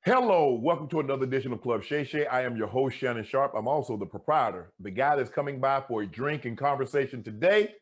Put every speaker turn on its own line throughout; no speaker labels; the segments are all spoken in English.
Hello, welcome to another edition of Club Shay Shay. I am your host, Shannon Sharpe. I'm also the proprietor. The guy that's coming by for a drink and conversation today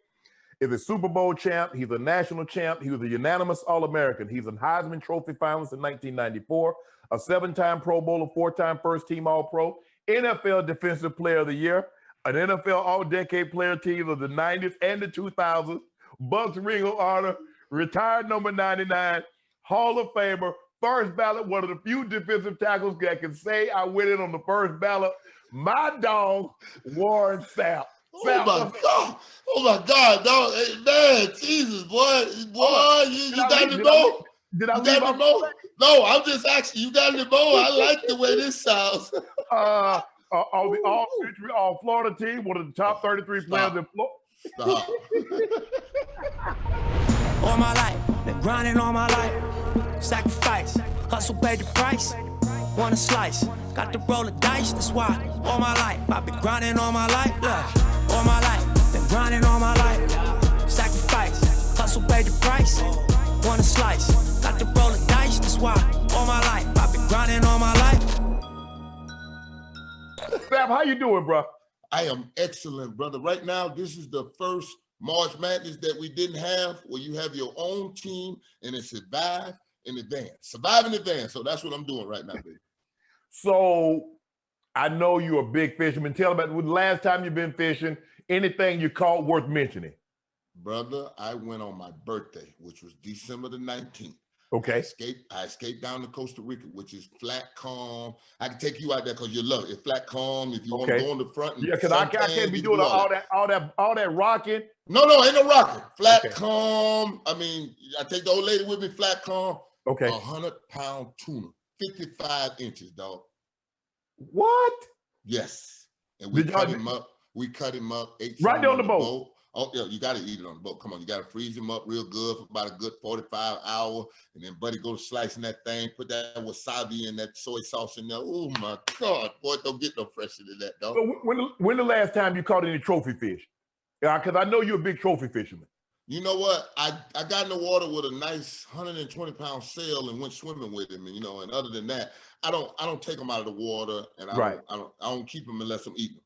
is a Super Bowl champ. He's a national champ. He was a unanimous All-American. He's a Heisman Trophy finalist in 1994, a 7-time Pro Bowler, 4-time first-team All-Pro, NFL Defensive Player of the Year, an NFL All-Decade Player team of the 90s and the 2000s, Bucs Ring of Honor, retired number 99, Hall of Famer, first ballot, one of the few defensive tackles that can say I went in on the first ballot. My dog, Warren Sapp.
Oh my God, dog. Hey, man, Jesus, boy, you got the ball?
Did I leave
the ball? No, I'm just asking, you got the ball? I like the way this sounds.
On the all-century, all-Florida team, one of the top 33 players in Florida.
All my life, been grinding all my life. Sacrifice, hustle, pay the price. Want a slice, got to roll the dice. That's why all my life I've been grinding all my life. Look, all my life, been grinding all my life. Sacrifice, hustle, pay the price. Want a slice, got to roll the dice. That's why all my life I've been grinding all my life.
Sapp, how you doing, bro?
I am excellent, brother. Right now, this is the first March Madness that we didn't have, where you have your own team and it survive in advance. Survive in advance. So that's what I'm doing right now, baby.
So I know you're a big fisherman. Tell me about the last time you've been fishing, anything you caught worth mentioning.
Brother, I went on my birthday, which was December the 19th.
Okay.
I escaped down to Costa Rica, which is flat, calm. I can take you out there because you love it. It's flat, calm. If you want to go on the front.
Yeah, because I can't be doing all that rocking.
No, ain't no rocking. Flat, calm. I mean, I take the old lady with me, flat, calm.
Okay.
100-pound tuna, 55 inches, dog.
What?
Yes. And we cut him up. Ate
right there on the boat.
Oh, yeah, you got to eat it on the boat. Come on, you got to freeze him up real good for about a good 45 hours. And then, buddy, go to slicing that thing, put that wasabi and that soy sauce in there. Oh, my God. Boy, don't get no fresher than that, dog.
So when the last time you caught any trophy fish? Yeah, because I know you're a big trophy fisherman.
You know what? I got in the water with a nice 120-pound sail and went swimming with him. And, and other than that, I don't take them out of the water, and I don't keep them unless I'm eating them.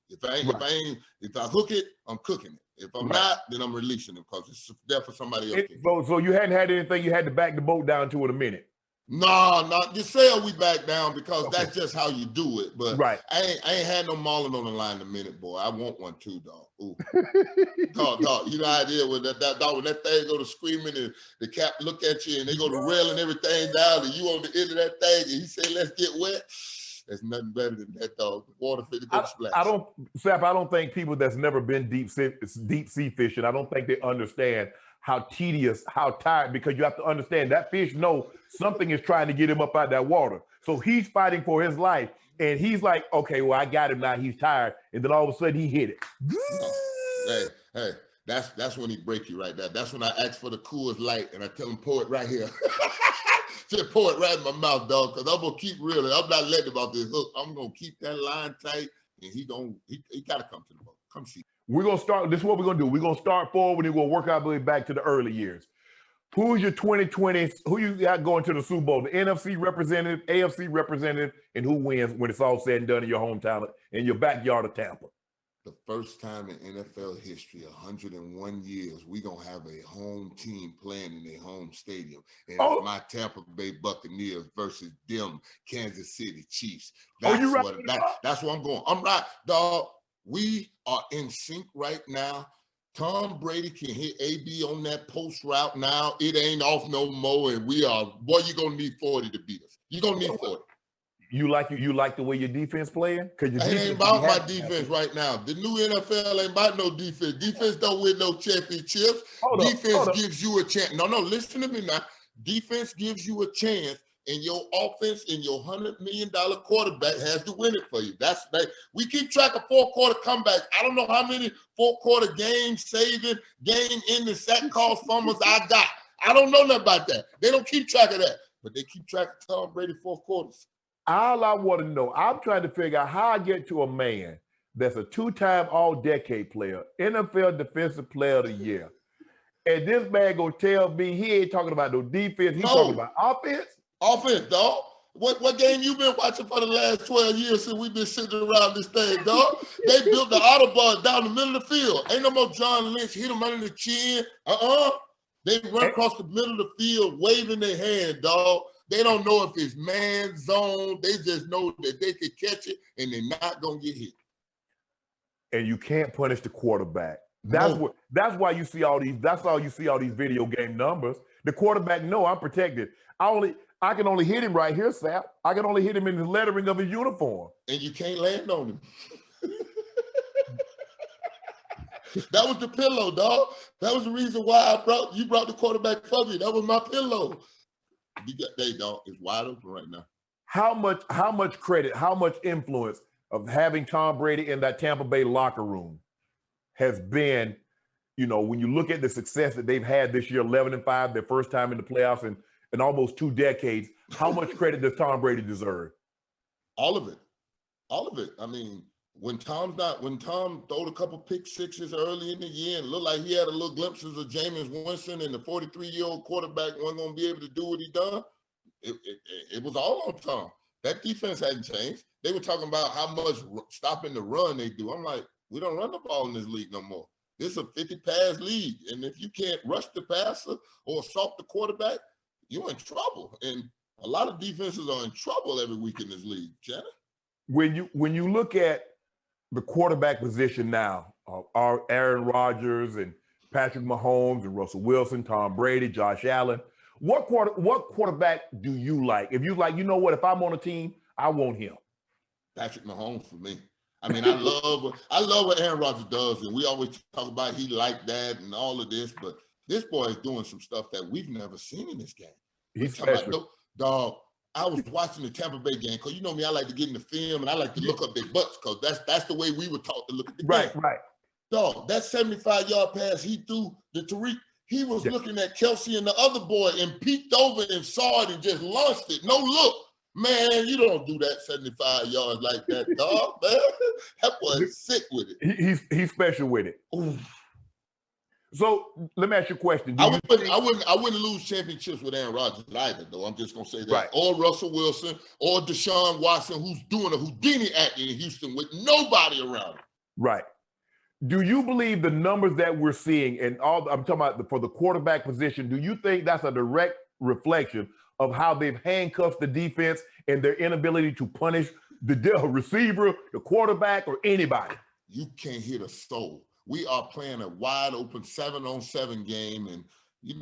If I hook it, I'm cooking it. If I'm not, then I'm releasing them because it's there for somebody else.
So you hadn't had anything you had to back the boat down to in a minute?
No, the sail we back down because that's just how you do it. But I ain't had no marlin on the line in a minute, boy. I want one too, dog. Ooh. dog, you know how it is with that dog, when that thing go to screaming and the cap look at you and they go to railing everything down and you on the end of that thing and he say, let's get wet. There's nothing better than that, dog. The water fit to go splash.
Sapp, I don't think people that's never been deep sea fishing, I don't think they understand how tedious, how tired, because you have to understand that fish know something is trying to get him up out that water. So he's fighting for his life. And he's like, okay, well, I got him now. He's tired. And then all of a sudden he hit
it. Hey, that's when he break you right there. That's when I ask for the Coors Light and I tell him, pour it right here. Just pour it right in my mouth, dog, because I'm going to keep reeling. I'm not letting him off this hook. I'm going to keep that line tight, and he got to come to the boat. Come see.
We're going to start. This is what we're going to do. We're going to start forward, and we're going to work our way back to the early years. Who's your 2020? Who you got going to the Super Bowl? The NFC representative, AFC representative, and who wins when it's all said and done in your hometown, in your backyard of Tampa?
The first time in NFL history, 101 years, we're going to have a home team playing in their home stadium. And it's my Tampa Bay Buccaneers versus them Kansas City Chiefs. That's where I'm going. I'm right, dog. We are in sync right now. Tom Brady can hit AB on that post route now. It ain't off no more, and you're going to need 40 to beat us. You're going to need 40.
You like the way your defense playing?
It ain't about my defense right now. The new NFL ain't about no defense. Defense don't win no championships. Defense gives you a chance. No, listen to me now. Defense gives you a chance, and your offense and your $100 million quarterback has to win it for you. We keep track of fourth-quarter comebacks. I don't know how many fourth-quarter game-saving, game-ending sack calls fumbles I got. I don't know nothing about that. They don't keep track of that, but they keep track of Tom Brady fourth quarters.
All I want to know, I'm trying to figure out how I get to a man that's a 2-time all-decade player, NFL Defensive Player of the Year, and this man gonna tell me he ain't talking about no defense, he's talking about offense?
Offense, dog. What game you been watching for the last 12 years since we've been sitting around this thing, dog? They built the Autobahn down the middle of the field. Ain't no more John Lynch hit him under the chin. They run across the middle of the field waving their hand, dog. They don't know if it's man zone. They just know that they can catch it and they're not gonna get hit.
And you can't punish the quarterback. That's why you see all these. That's why you see all these video game numbers. The quarterback, no, I'm protected. I can only hit him right here, Sapp. I can only hit him in the lettering of his uniform.
And you can't land on him. That was the pillow, dog. That was the reason why you brought the quarterback for me. That was my pillow. Dog, it's wide open right now.
How much credit, how much influence of having Tom Brady in that Tampa Bay locker room has been, when you look at the success that they've had this year, 11-5, their first time in the playoffs in almost 2 decades, how much credit does Tom Brady deserve?
All of it. All of it. I mean, when Tom throwed a couple pick sixes early in the year and looked like he had a little glimpses of Jameis Winston and the 43-year-old quarterback wasn't going to be able to do what he done, it was all on Tom. That defense hadn't changed. They were talking about how much stopping the run they do. I'm like, we don't run the ball in this league no more. This is a 50-pass league. And if you can't rush the passer or assault the quarterback, you're in trouble. And a lot of defenses are in trouble every week in this league, Shannon.
When you look at the quarterback position now, our Aaron Rodgers and Patrick Mahomes and Russell Wilson, Tom Brady, Josh Allen, what quarterback do you like? If you like, if I'm on a team, I want him.
Patrick Mahomes for me. I mean, I love what Aaron Rodgers does, and we always talk about he like that and all of this, but this boy is doing some stuff that we've never seen in this game.
He's special.
About, dog, I was watching the Tampa Bay game because me, I like to get in the film and I like to look up their butts because that's the way we were taught to look at the game.
Right.
Dog, that 75-yard pass he threw to Tariq, he was looking at Kelsey and the other boy and peeked over and saw it and just launched it. No look. Man, you don't do that 75 yards like that, dog, man. That boy is sick with
it. He's special with it.
Ooh.
So let me ask you a question.
I wouldn't lose championships with Aaron Rodgers either, though. I'm just gonna say that.
Right.
Or Russell Wilson, or Deshaun Watson, who's doing a Houdini act in Houston with nobody around him.
Right. Do you believe the numbers that we're seeing and all? I'm talking about for the quarterback position. Do you think that's a direct reflection of how they've handcuffed the defense and their inability to punish the receiver, the quarterback, or anybody?
You can't hit a soul. We are playing a wide open 7-on-7 game. And, we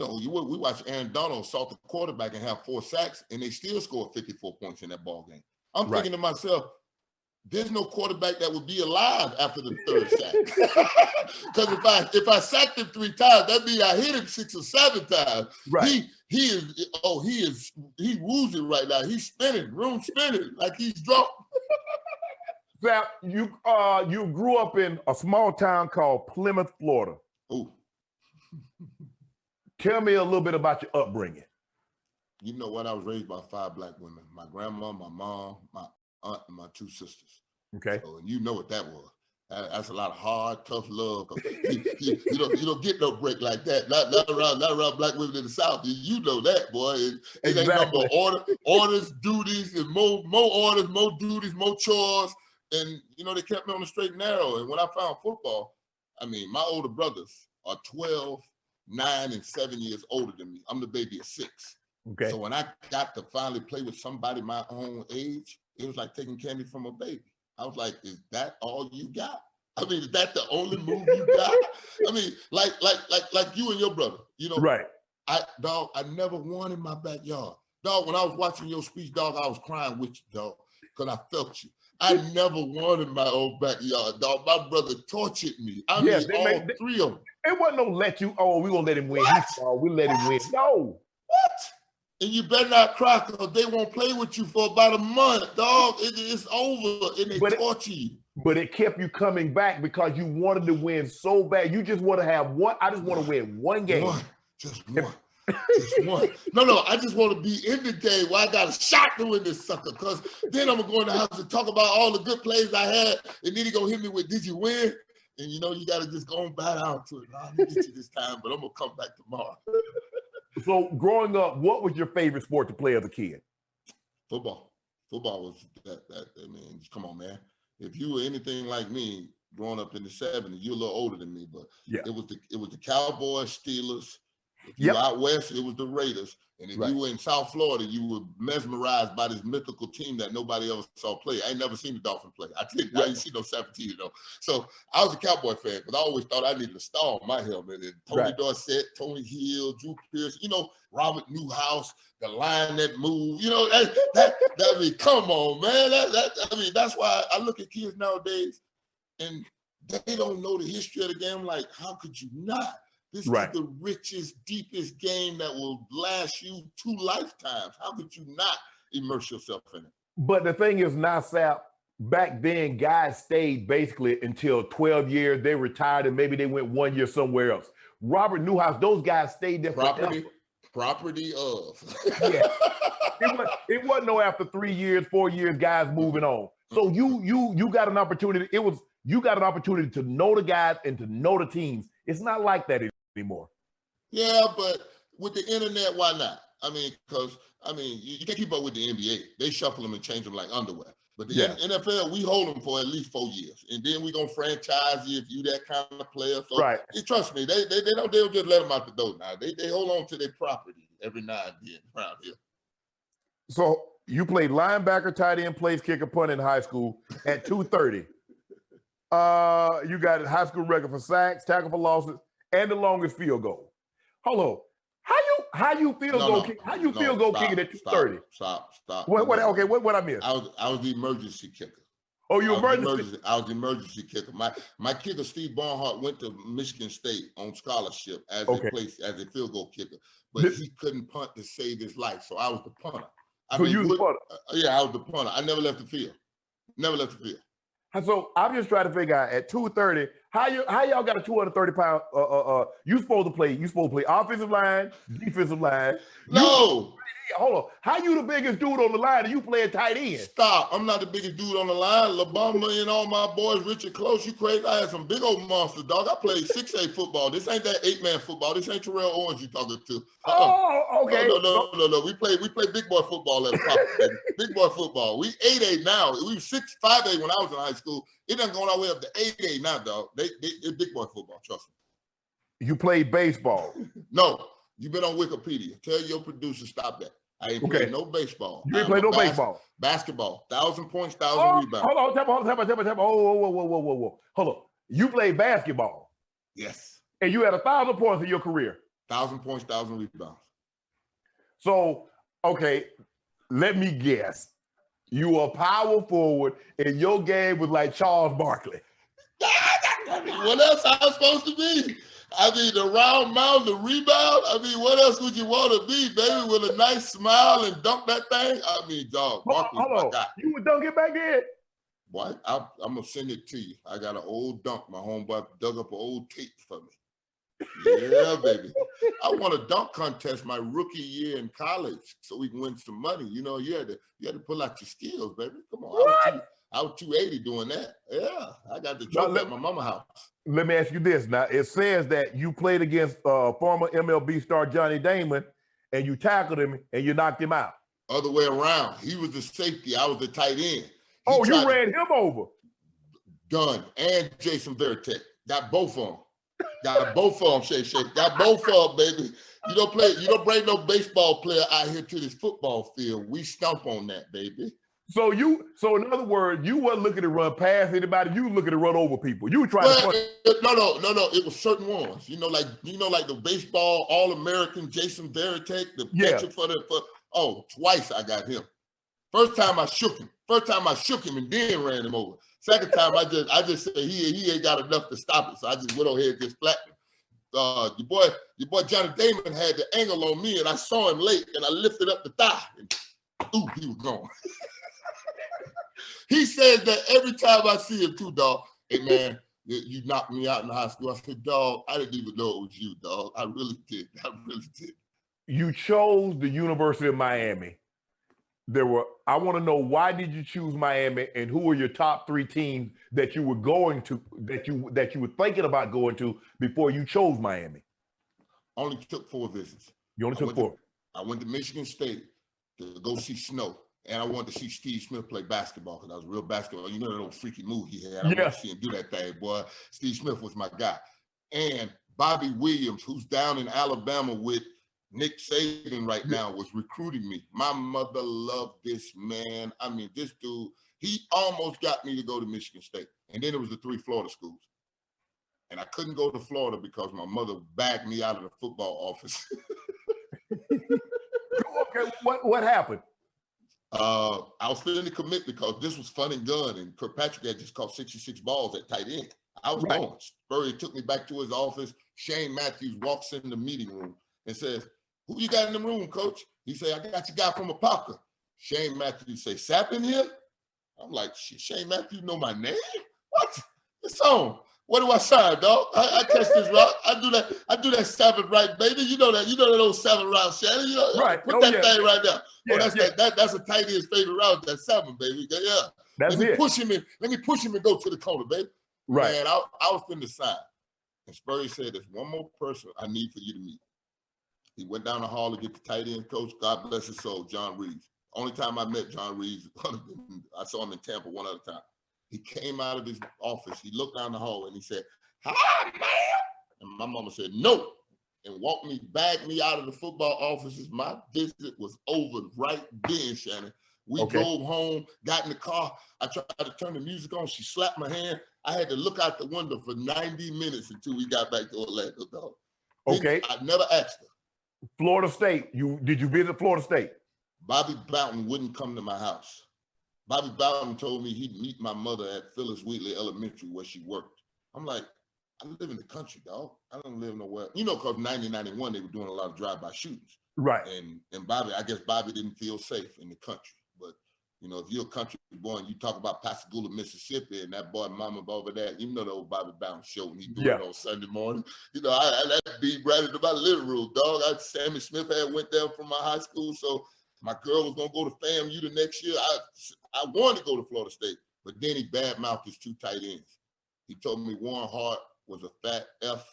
watch Aaron Donald assault the quarterback and have 4 sacks, and they still scored 54 points in that ball game. I'm thinking to myself, there's no quarterback that would be alive after the 3rd sack. Because if I sacked him 3 times, that means I hit him 6 or 7 times. Right. He's woozy right now. He's spinning, room spinning like he's drunk.
Sapp, you grew up in a small town called Plymouth, Florida.
Ooh.
Tell me a little bit about your upbringing.
You know what? I was raised by 5 black women. My grandma, my mom, my aunt, and my 2 sisters.
Okay.
So, and you know what that was. That's a lot of hard, tough love. You don't get no break like that. Not around black women in the South. You know that, boy. It ain't no more orders, duties, and more orders, more duties, more chores. And, they kept me on the straight and narrow. And when I found football, my older brothers are 12, 9, and 7 years older than me. I'm the baby of 6.
Okay.
So when I got to finally play with somebody my own age, it was like taking candy from a baby. I was like, is that all you got? Is that the only move you got? Like you and your brother,
Right.
I never won in my backyard. Dog, when I was watching your speech, dog, I was crying with you, dog, because I felt you. I never won in my own backyard, dog. My brother tortured me. All 3 of them.
It wasn't no we're going to let him win. We let him win. No.
What? And you better not cry because they won't play with you for about a month, dog. It's over, and they torture you. But
it kept you coming back because you wanted to win so bad. You just want to have one. I just want to win one game.
Just one. Just one. No, I just want to be in the game where I got a shot to win this sucker. Because then I'm going to go in the house and talk about all the good plays I had. And then he going to hit me with, did you win? And you got to just go and bat out to it. I'm going to get you this time, but I'm going to come back tomorrow.
So growing up, what was your favorite sport to play as a kid?
Football. Football was that. I mean, come on, man. If you were anything like me, growing up in the 70s, you're a little older than me, but it was the Cowboys, Steelers. If you were out west, it was the Raiders. And if you were in South Florida, you were mesmerized by this mythical team that nobody else saw play. I ain't never seen the Dolphins play. I didn't see no 17, though. So I was a Cowboy fan, but I always thought I needed a star on my helmet. And Tony Dorsett, Tony Hill, Drew Pierce, Robert Newhouse, the line that moved. I mean, come on, man. I mean, that's why I look at kids nowadays, and they don't know the history of the game. Like, how could you not? This is the richest, deepest game that will last you 2 lifetimes. How could you not immerse yourself in it?
But the thing is, now, Sapp, back then, guys stayed basically until 12 years. They retired, and maybe they went 1 year somewhere else. Robert Newhouse, those guys stayed there forever.
Property of.
It wasn't no after 3 years, 4 years, guys moving on. So you got an opportunity. You got an opportunity to know the guys and to know the teams. It's not like that anymore.
Yeah, but with the internet, why not? I mean, because you can't keep up with the NBA. They shuffle them and change them like underwear. But the NFL, we hold them for at least 4 years, and then we're gonna franchise you if you that kind of player. So trust me, they don't just let them out the door now. They hold on to their property every now and then around here.
So you played linebacker, tight end, place kicker, punt in high school at 230. You got a high school record for sacks, tackle for losses, and the longest field goal. Hold on. How you field goal kicking at 230?
Stop.
What I missed?
I was the emergency kicker.
Oh, you emergency?
I was the emergency kicker. My kicker, Steve Barnhart, went to Michigan State on scholarship as a field goal kicker, but he couldn't punt to save his life, so I was the punter.
You was the punter?
Yeah, I was the punter. I never left the field.
So I'm just trying to figure out at 230, how y'all got a 230-pound? You supposed to play offensive line, defensive line.
No.
Hold on. How you the biggest dude on the line and you play a tight end?
Stop. I'm not the biggest dude on the line. LaBama and all my boys, Richard Close, you crazy. I had some big old monsters, dog. I played 6A football. This ain't that 8-man football. This ain't Terrell Owens you talking to.
Oh, okay.
No. We played big boy football at Papa, baby. Big boy football. We 8A now. We were 5A when I was in high school. It done going all the way up to 8A now, dog. It's big boy football, trust me.
You played baseball?
No. You've been on Wikipedia. Tell your producer stop that. I ain't played no baseball.
You ain't played no baseball?
Basketball. 1,000 points, 1,000 rebounds.
Hold on. Tell me. Whoa. Hold on. You played basketball?
Yes.
And you had 1,000 points in your career?
1,000 points, 1,000 rebounds.
So, okay, let me guess. You were a power forward and your game was like Charles Barkley.
What else I was supposed to be? I mean, the round mound, the rebound. I mean, what else would you want to be, baby? With a nice smile and dunk that thing. I mean, dog.
Hold on. You would dunk it back then?
Boy, I'm gonna send it to you. I got an old dunk. My homeboy dug up an old tape for me. Yeah, baby. I won a dunk contest my rookie year in college, so we can win some money. You had to pull out your skills, baby. Come on. I was 280 doing that. Yeah, I got the trophy at my mama's house.
Let me ask you this. Now, it says that you played against former MLB star Johnny Damon, and you tackled him, and you knocked him out.
Other way around. He was the safety. I was the tight end.
You ran him over.
Done. And Jason Veritek. Got both of them. Shay Shay. Got both of them, baby. You don't bring no baseball player out here to this football field. We stomp on that, baby.
So in other words, you weren't looking to run past anybody. You were looking to run over people. You were trying to.
No. It was certain ones. Like the baseball All-American Jason Veritek, the pitcher twice I got him. First time I shook him and then ran him over. Second time I just said he ain't got enough to stop it, so I just went over here and just flattened him. Your boy Johnny Damon had the angle on me, and I saw him late, and I lifted up the thigh, and he was gone. He says that every time I see him too, dog. Hey man, you knocked me out in high school. I said, dog, I didn't even know it was you, dog. I really did.
You chose the University of Miami. I want to know, why did you choose Miami, and who were your top 3 teams that you were going to, that you were thinking about going to before you chose Miami?
Only took 4 visits.
You only took 4?
I went to Michigan State to go see Snow. And I wanted to see Steve Smith play basketball because I was a real basketball. You know that old freaky move he had. I wanted to see him do that thing, boy. Steve Smith was my guy. And Bobby Williams, who's down in Alabama with Nick Saban right now, was recruiting me. My mother loved this man. I mean, this dude, he almost got me to go to Michigan State. And then it was the 3 Florida schools. And I couldn't go to Florida because my mother bagged me out of the football office.
Okay, what happened?
I was feeling to commit because this was fun and gun, and Kirkpatrick had just caught 66 balls at tight end. I was going. Spurrier took me back to his office. Shane Matthews walks in the meeting room and says, "Who you got in the room, coach?" He said, "I got your guy from Apopka." Shane Matthews say, "Sapp in here?" I'm like, "Shane Matthews know my name? What? It's on. What do I sign, dog? I catch this route. I do that 7 right, baby. You know that old 7 route, Shannon. You know,
right.
Put that thing right there. That's a tight end's favorite route. That 7, baby. Yeah.
Let me push him
and go to the corner, baby.
Right.
Man, I was finna sign. And Spurrier said, "There's one more person I need for you to meet." He went down the hall to get the tight end coach. God bless his soul, John Reeves. Only time I met John Reeves, I saw him in Tampa one other time. He came out of his office. He looked down the hall and he said, "Hi, man." And my mama said, "No," and bagged me out of the football offices. My visit was over right then, Shannon. We drove home, got in the car. I tried to turn the music on. She slapped my hand. I had to look out the window for 90 minutes until we got back to Orlando, dog.
Okay.
I never asked her.
Florida State. Did you visit Florida State?
Bobby Bowden wouldn't come to my house. Bobby Bowden told me he'd meet my mother at Phyllis Wheatley Elementary where she worked. I'm like, I live in the country, dog. I don't live nowhere. You know, because 90-91, they were doing a lot of drive-by shootings.
Right.
And Bobby, I guess Bobby didn't feel safe in the country. But, you know, if you're a country boy and you talk about Pascagoula, Mississippi, and that boy mama over there, you know the old Bobby Bowden show when he do it on Sunday morning. You know, that be right into my living room, dog. Sammy Smith had went there from my high school, so my girl was gonna go to FAMU the next year. I wanted to go to Florida State, but then he badmouthed his 2 tight ends. He told me Warren Hart was a fat F,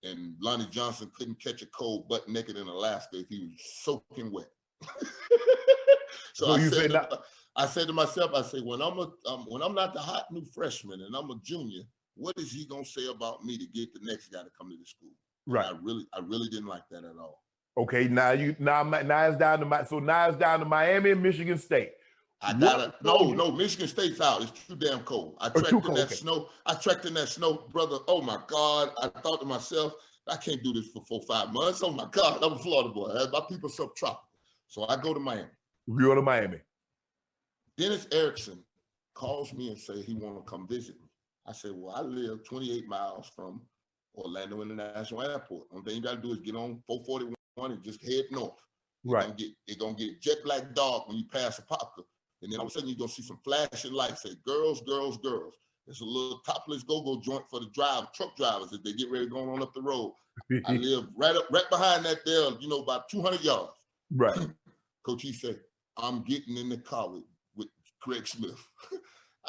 and Lonnie Johnson couldn't catch a cold butt naked in Alaska if he was soaking wet. So I said to myself, when I'm not the hot new freshman and I'm a junior, what is he gonna say about me to get the next guy to come to the school? Right. And I really didn't like that at all.
Okay, now it's down to Miami and Michigan State.
No, Michigan State's out. It's too damn cold. I trekked in that snow, brother. Oh my God. I thought to myself, I can't do this for 4-5 months. Oh my God, I'm a Florida boy. My people subtropical. So I go to Miami.
You go to Miami.
Dennis Erickson calls me and say he want to come visit me. I said, well, I live 28 miles from Orlando International Airport. One thing you got to do is get on 441 and just head north.
Right.
It's going to get jet black dark when you pass Apopka. And then all of a sudden you're going to see some flashing lights say, girls, girls, girls. It's a little topless go-go joint for the truck drivers as they get ready going on up the road. I live right behind that there, about 200 yards.
Right.
Coach, he said, I'm getting in the car with Craig Smith.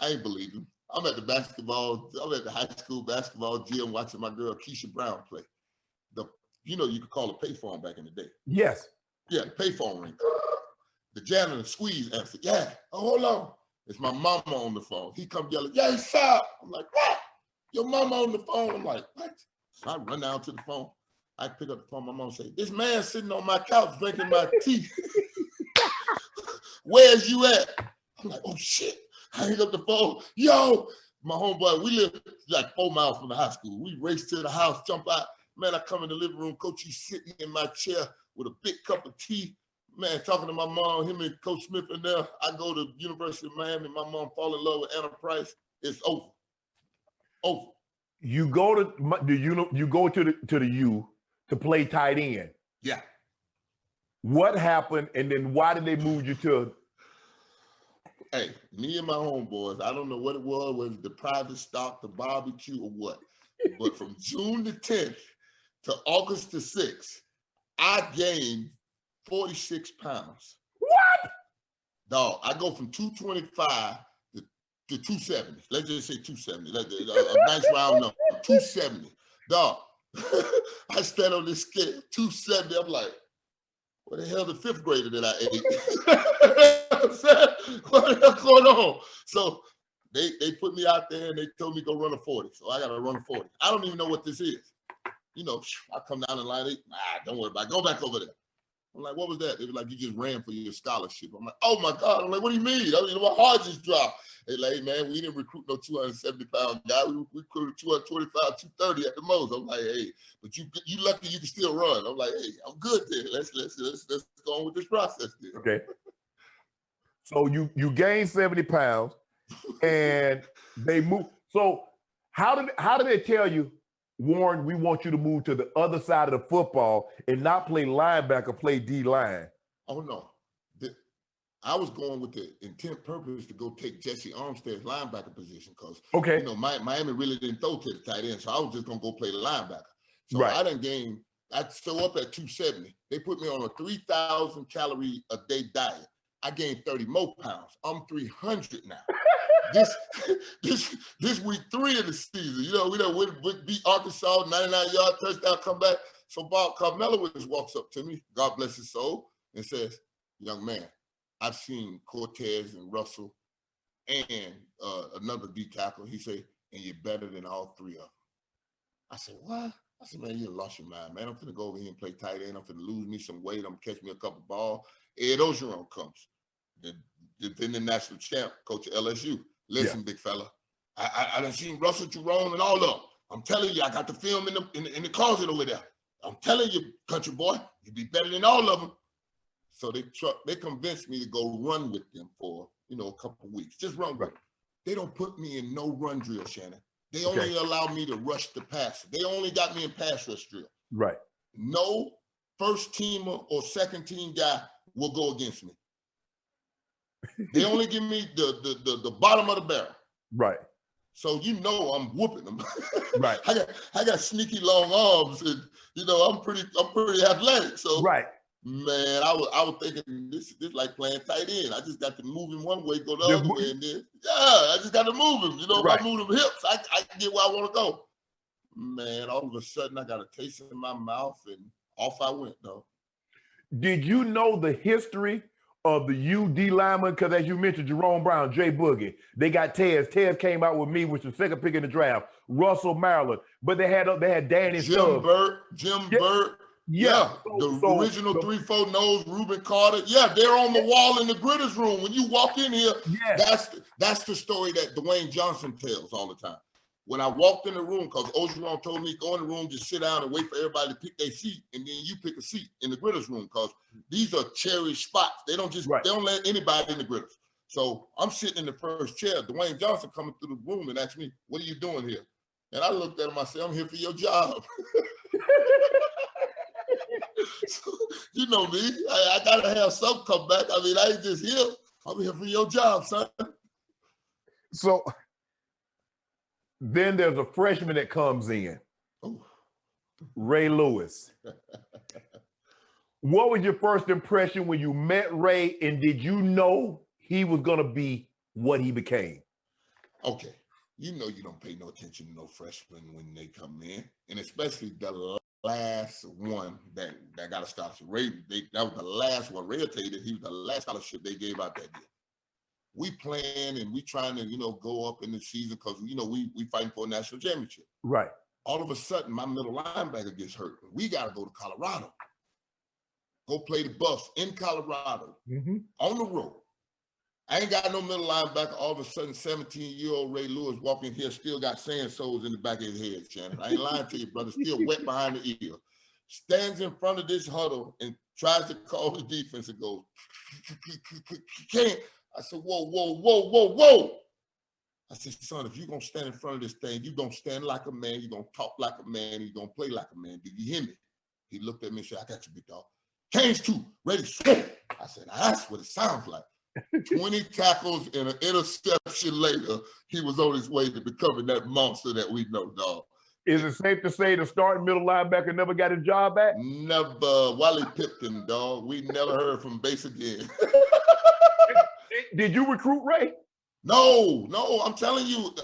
I ain't believe him. I'm at the high school basketball gym watching my girl Keisha Brown play. You could call a payphone back in the day.
Yes.
Yeah, the payphone ring. The janitor squeeze answered. Yeah. Oh, hold on. It's my mama on the phone. He come yelling, "Yeah, Sapp." I'm like, "What? Your mama on the phone?" I'm like, "What?" So I run down to the phone. I pick up the phone. My mom say, "This man sitting on my couch drinking my tea. Where's you at?" I'm like, "Oh shit." I hang up the phone. Yo, my homeboy, we live like 4 miles from the high school. We race to the house, jump out. Man, I come in the living room. Coach, he's sitting in my chair with a big cup of tea. Man, talking to my mom, him and Coach Smith in there. I go to University of Miami. My mom fall in love with Anna Price. It's over. Over.
You go to the U to play tight end.
Yeah.
What happened, and then why did they move you to?
Hey, me and my homeboys, I don't know what it was, whether the private stock, the barbecue, or what. But from June the 10th to August the 6th, I gained 46 pounds.
What?
Dog, I go from 225 to 270. Let's just say 270. A nice round number. 270. Dog, I stand on this scale, 270. I'm like, what the hell the 5th grader that I ate? what I'm saying? What the hell going on? So they put me out there and they told me go run a 40. So I got to run a 40. I don't even know what this is. You know, I come down the line, don't worry about it. Go back over there. I'm like, what was that? They were like, you just ran for your scholarship. I'm like, oh my God. I'm like, what do you mean? I mean, my heart just dropped. They like, hey, man, we didn't recruit no 270-pound guy. We recruited 225, 230 at the most. I'm like, hey, but you lucky you can still run. I'm like, hey, I'm good there. Let's go on with this process there.
Okay. So you gained 70 pounds and they moved. So how did they tell you, Warren, we want you to move to the other side of the football and not play linebacker, play D-line?
Oh, no. I was going with the intent purpose to go take Jesse Armstead's linebacker position because, you know, Miami really didn't throw to the tight end, so I was just going to go play the linebacker. So I done gained, I'd show up at 270. They put me on a 3,000 calorie a day diet. I gained 30 more pounds. I'm 300 now. This week 3 of the season, you know, we beat Arkansas, 99-yard touchdown, come back. So Bob Carmelo just walks up to me, God bless his soul, and says, young man, I've seen Cortez and Russell and another D tackle. He said, and you're better than all 3 of them. I said, what? I said, man, you lost your mind, man. I'm finna go over here and play tight end. I'm finna lose me some weight. I'm gonna catch me a couple balls. Ed Ogeron comes, the defending national champ, coach of LSU. Listen, big fella, I done seen Russell, Jerome, and all of them. I'm telling you, I got the film in the closet over there. I'm telling you, country boy, you'd be better than all of them. So they convinced me to go run with them for, you know, a couple of weeks. Just run with them. They don't put me in no run drill, Shannon. They only allow me to rush the passer. They only got me in pass rush drill. Right. No first teamer or second team guy will go against me. They only give me the bottom of the barrel. Right. So you know I'm whooping them. Right. I got sneaky long arms, and you know I'm pretty athletic. So man, I was thinking this like playing tight end. I just got to move him one way, go the other way, and then I just got to move him. You know, if I move them hips, I can get where I want to go. Man, all of a sudden I got a taste in my mouth, and off I went, though. Did you know the history of the UD lineman? Because as you mentioned, Jerome Brown, Jay Boogie, they got Tez. Tez came out with me, which was the second pick in the draft. Russell Maryland, but they had Danny Stubbs. Jim Burt. Yeah, the original 3-4 nose, Reuben Carter. Yeah, they're on the wall in the Gritters room. When you walk in here, that's the story that Dwayne Johnson tells all the time. When I walked in the room, because Ogeron told me, go in the room, just sit down and wait for everybody to pick their seat, and then you pick a seat in the Gritters room, because these are cherished spots. They don't let anybody in the Gritters. So I'm sitting in the first chair. Dwayne Johnson coming through the room and asked me, what are you doing here? And I looked at him, I said, I'm here for your job. So, you know me, I gotta have some come back. I mean, I ain't just here. I'm here for your job, son. So then there's a freshman that comes in, Ray Lewis. What was your first impression when you met Ray, and did you know he was gonna be what he became? Okay, you know you don't pay no attention to no freshmen when they come in, and especially the last one that got a scholarship. Ray, that was the last one. Ray will tell you that he was the last scholarship they gave out that year. We playing and we trying to, you know, go up in the season because, you know, we fighting for a national championship. Right. All of a sudden, my middle linebacker gets hurt. We got to go to Colorado. Go play the Bucs in Colorado on the road. I ain't got no middle linebacker. All of a sudden, 17-year-old Ray Lewis walking here, still got sand soles in the back of his head, Shannon. I ain't lying to you, brother. Still wet behind the ear. Stands in front of this huddle and tries to call the defense and goes, can't. I said, whoa. I said, son, if you're going to stand in front of this thing, you're going to stand like a man, you're going to talk like a man, you're going to play like a man. Did you hear me? He looked at me and said, I got you, big dog. Canes 2, ready, swing. I said, that's what it sounds like. 20 tackles and an interception later, he was on his way to becoming that monster that we know, dog. Is it safe to say the starting middle linebacker never got his job back? Never. Wally Pipton, dog. We never heard from base again. Did you recruit Ray? No. I'm telling you,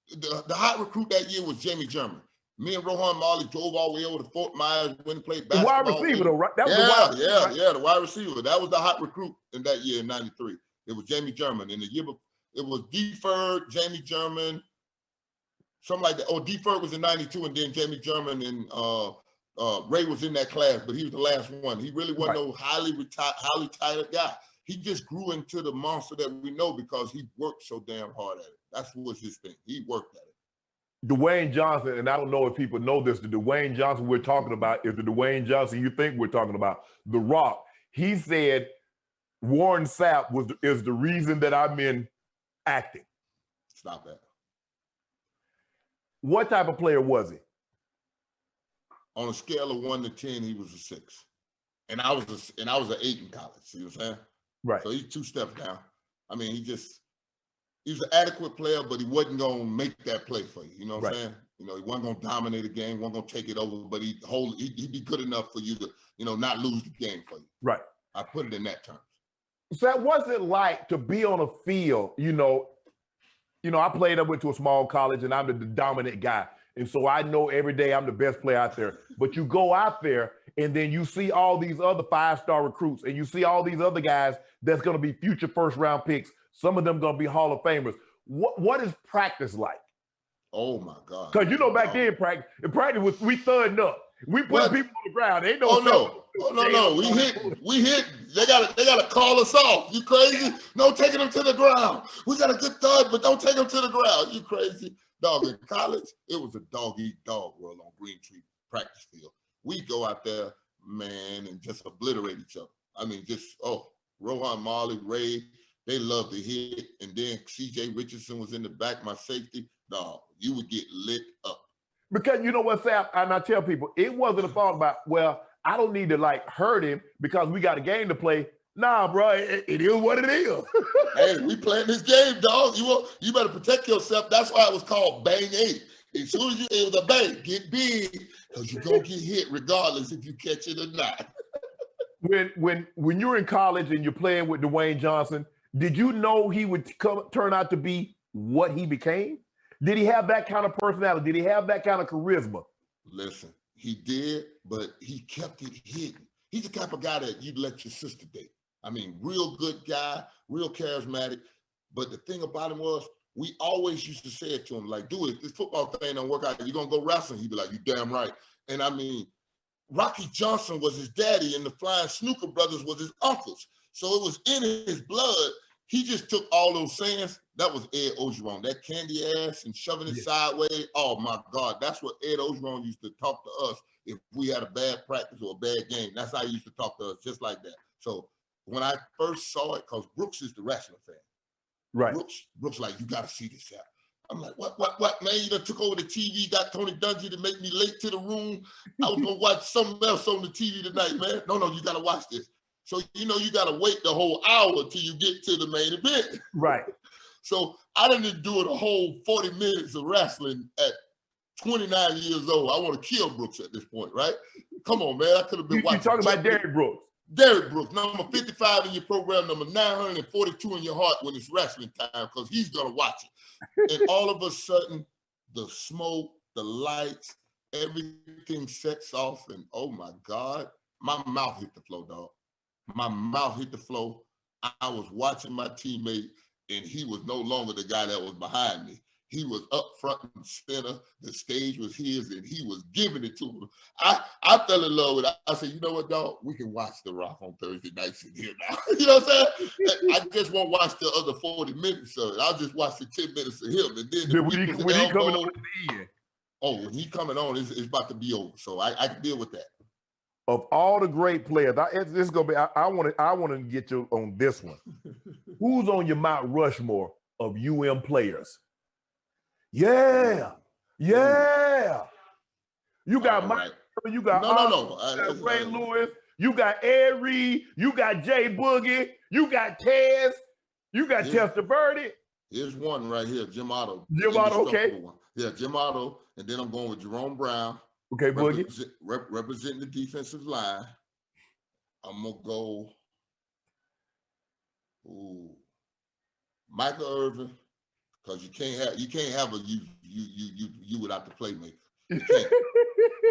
the hot recruit that year was Jamie German. Me and Rohan Marley drove all the way over to Fort Myers when he played basketball. The wide receiver, though, right? That was the wide receiver. That was the hot recruit in that year in '93. It was Jamie German. In the year before, it was Deferred, Jamie German, something like that. Oh, Deferred was in 92, and then Jamie German and Ray was in that class, but he was the last one. He really wasn't no highly touted guy. He just grew into the monster that we know because he worked so damn hard at it. That's what was his thing. He worked at it.
Dwayne Johnson, and I don't know if people know this, the Dwayne Johnson we're talking about is the Dwayne Johnson you think we're talking about, The Rock. He said Warren Sapp is the reason that I'm in acting.
Stop that.
What type of player was he?
On a scale of 1 to 10, he was a 6. And I was an 8 in college. You know what I'm saying?
Right.
So he's 2 steps down. I mean, he was an adequate player, but he wasn't gonna make that play for you. You know what I'm saying? You know, he wasn't gonna dominate a game, wasn't gonna take it over, but he'd be good enough for you to, you know, not lose the game for you.
Right.
I put it in that terms.
So what's it like to be on a field? You know, I went to a small college and I'm the dominant guy. And so I know every day I'm the best player out there. But you go out there and then you see all these other 5-star recruits and you see all these other guys that's going to be future first-round picks. Some of them going to be Hall of Famers. What is practice like?
Oh, my God.
Because, you know, back then in practice, we thudding up. We put people on the ground. Ain't no.
No. We hit. They gotta call us off. You crazy? No taking them to the ground. We got a good thud, but don't take them to the ground. You crazy? Dog, in college, it was a dog-eat-dog world on Green Tree practice field. We go out there, man, and just obliterate each other. I mean, Rohan Marley, Ray, they love to hit. And then C.J. Richardson was in the back, my safety. Dog, you would get lit up.
Because you know what, Sapp, and I tell people, it wasn't a thought about, well, I don't need to like hurt him because we got a game to play. Nah, bro, it is what it is.
Hey, we playing this game, dog. You better protect yourself. That's why it was called Bang 8. As soon as it was a bang, get big, because you're gonna get hit regardless if you catch it or not.
When you're in college and you're playing with Dwayne Johnson, did you know he would turn out to be what he became? Did he have that kind of personality? Did he have that kind of charisma?
Listen, he did, but he kept it hidden. He's the type of guy that you'd let your sister date. I mean, real good guy, real charismatic. But the thing about him was, we always used to say it to him, like, dude, if this football thing don't work out, you're going to go wrestling. He'd be like, you damn right. And I mean, Rocky Johnson was his daddy, and the Flying Snooker Brothers was his uncles. So it was in his blood. He just took all those sayings. That was Ed Ogeron, that candy ass and shoving it sideways. Oh, my God. That's what Ed Ogeron used to talk to us if we had a bad practice or a bad game. That's how he used to talk to us, just like that. So when I first saw it, because Brooks is the wrestling fan.
Right.
Brooks like, you got to see this out. I'm like, what, man? You done took over the TV, got Tony Dungy to make me late to the room. I was going to watch something else on the TV tonight, man. No, you got to watch this. So, you know, you got to wait the whole hour till you get to the main event.
Right.
So I didn't do it a whole 40 minutes of wrestling at 29 years old. I want to kill Brooks at this point, right? Come on, man. I could have been watching.
You're talking about Derrick Brooks.
Derrick Brooks, number 55 in your program, number 942 in your heart when it's wrestling time, because he's going to watch it. And all of a sudden, the smoke, the lights, everything sets off, and oh my God, my mouth hit the floor, dog. My mouth hit the floor. I was watching my teammate, and he was no longer the guy that was behind me. He was up front and center. The stage was his, and he was giving it to him. I fell in love with it. I said, you know what, dog? We can watch The Rock on Thursday nights in here now. You know what I'm saying? I just won't watch the other 40 minutes of it. I'll just watch the 10 minutes of him. And then when he coming on at the end. Oh, when he coming on, it's about to be over. So I can deal with that.
Of all the great players, this is gonna be. I want to get you on this one. Who's on your Mount Rushmore of UM players? Yeah. You got Mike. You got Ray Lewis. You got Ed Reed. You got Jay Boogie. You got Tez. You got Testaverde.
Here's one right here, Jim Otto.
Jim Otto, okay.
Yeah, Jim Otto, and then I'm going with Jerome Brown.
Okay, Boogie.
Representing the defensive line. I'm gonna go. Michael Irvin, because you can't have a you without the playmaker. You can't.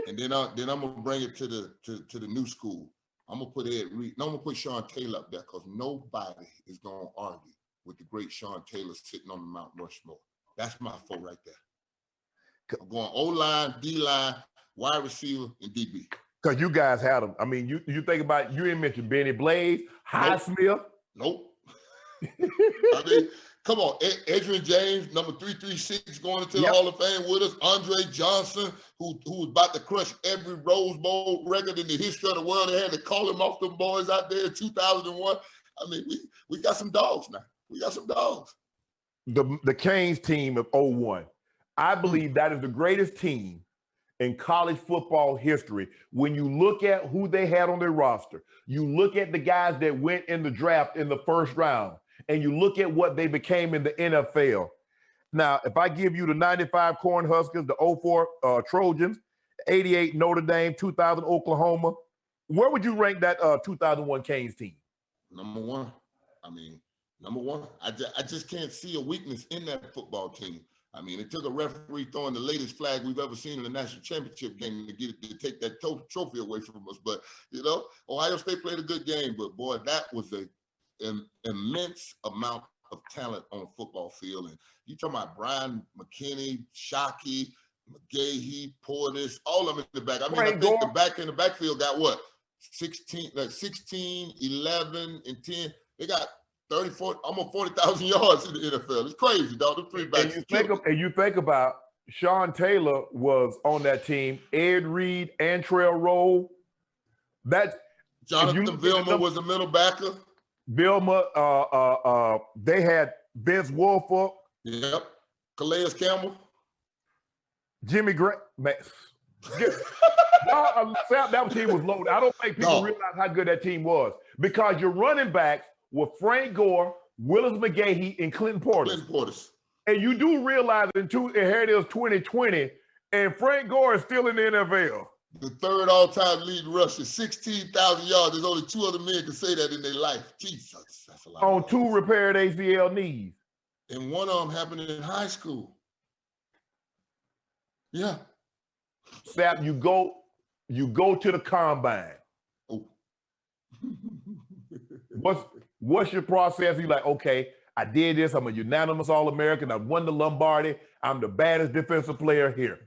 And then I'm gonna bring it to the new school. I'm gonna put Ed Reed. No, I'm gonna put Sean Taylor up there because nobody is gonna argue with the great Sean Taylor sitting on the Mount Rushmore. That's my 4 right there. I'm going O-line, D-line, wide receiver, and DB.
Because you guys had them. I mean, you think about, you didn't mention Benny Blaze, Highsmith.
Nope. I mean, come on, Adrian James, number 336, going into the Hall of Fame with us. Andre Johnson, who was about to crush every Rose Bowl record in the history of the world. They had to call him off them boys out there in 2001. I mean, we got some dogs now. We got some dogs.
The Canes team of 01, I believe that is the greatest team in college football history. When you look at who they had on their roster, you look at the guys that went in the draft in the first round, and you look at what they became in the NFL. Now, if I give you the 95 Cornhuskers, the 04 Trojans, 88 Notre Dame, 2000 Oklahoma, where would you rank that 2001 Canes team?
Number 1. I mean, number 1. I just can't see a weakness in that football team. I mean, it took a referee throwing the latest flag we've ever seen in the national championship game to take that trophy away from us. But, you know, Ohio State played a good game. But, boy, that was an immense amount of talent on a football field. And you talking about Brian McKinney, Shockey, McGahee, Portis, all of them in the back. I mean, I think the back in the backfield got what? 16, 11, and 10. They got 34, almost 40,000 yards in the NFL. It's crazy, dog. The 3 backs.
And you think about Sean Taylor was on that team. Ed Reed, Antrell Roll.
Jonathan Vilma was the middle backer.
Vilma. They had Vince Wilfork.
Yep. Calais Campbell.
Jimmy Gray. That team was loaded. I don't think people realize how good that team was because your running backs were Frank Gore, Willis McGahee, and Clinton Portis. And you do realize here it is 2020, and Frank Gore is still in the NFL.
The 3rd all-time lead rusher, 16,000 yards. There's only 2 other men can say that in their life. Jesus, that's a lot.
On 2 repaired ACL knees.
And one of them happened in high school. Yeah.
Sapp, you go to the combine.
Oh.
What's your process? You're like, okay, I did this. I'm a unanimous All-American. I won the Lombardi. I'm the baddest defensive player here.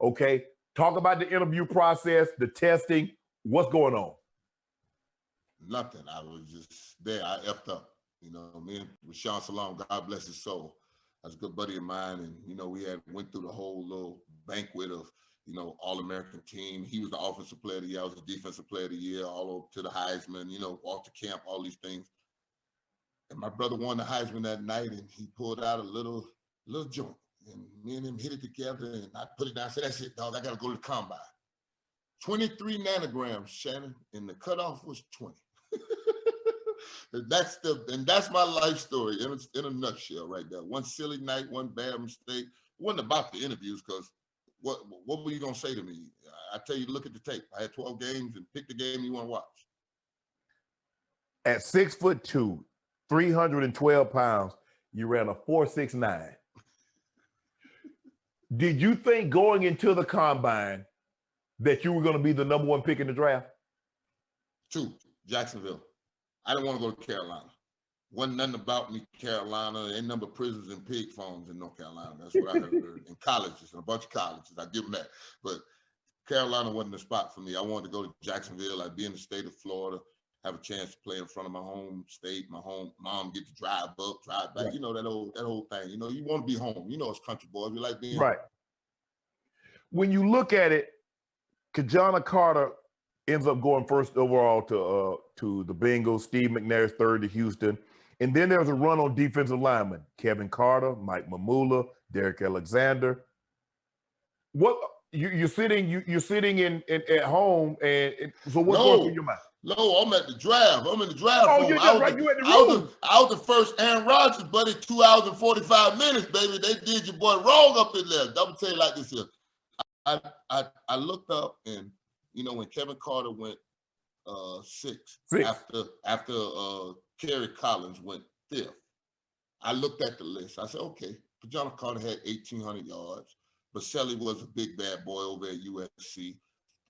Okay, talk about the interview process, the testing. What's going on?
Nothing. I was just there. I effed up. You know, me and Rashawn Salam, God bless his soul. That's a good buddy of mine. And, you know, we went through the whole little banquet of, you know, All-American team. He was the offensive player of the year. I was the defensive player of the year, all over to the Heisman, you know, off to camp, all these things. And my brother won the Heisman that night, and he pulled out a little joint. And me and him hit it together, and I put it down. I said, that's it, dog. I got to go to the combine. 23 nanograms, Shannon, and the cutoff was 20. And that's my life story in a nutshell right there. One silly night, one bad mistake. It wasn't about the interviews because what were you going to say to me? I tell you, look at the tape. I had 12 games and pick the game you want to watch.
At 6'2", 312 pounds, you ran a 4.69. Did you think going into the combine that you were going to be the number 1 pick in the draft?
2, Jacksonville. I didn't want to go to Carolina. Wasn't nothing about me, Carolina. Ain't number of prisons and pig farms in North Carolina. That's what I heard. In colleges, in a bunch of colleges. I give them that. But Carolina wasn't the spot for me. I wanted to go to Jacksonville. I'd be in the state of Florida, have a chance to play in front of my home state, my home mom, get to drive up, drive back. Right. You know, that whole thing. You know, you want to be home. You know, it's country boys. We like being
right. Home. When you look at it, Kajana Carter ends up going first overall to the Bengals. Steve McNair's third to Houston. And then there's a run on defensive linemen. Kevin Carter, Mike Mamula, Derek Alexander. What you're sitting in at home, and so what's going through your mind?
No, I'm at the draft. I'm in the draft.
Oh, you're right. You at the room.
I was the first Aaron Rodgers, buddy. 2 hours and 45 minutes, baby. They did your boy wrong up in there. I'm gonna tell you like this here. I looked up, and you know when Kevin Carter went 6 after Kerry Collins went 5th. I looked at the list. I said, okay, Kajana Carter had 1,800 yards. Baselli was a big bad boy over at USC.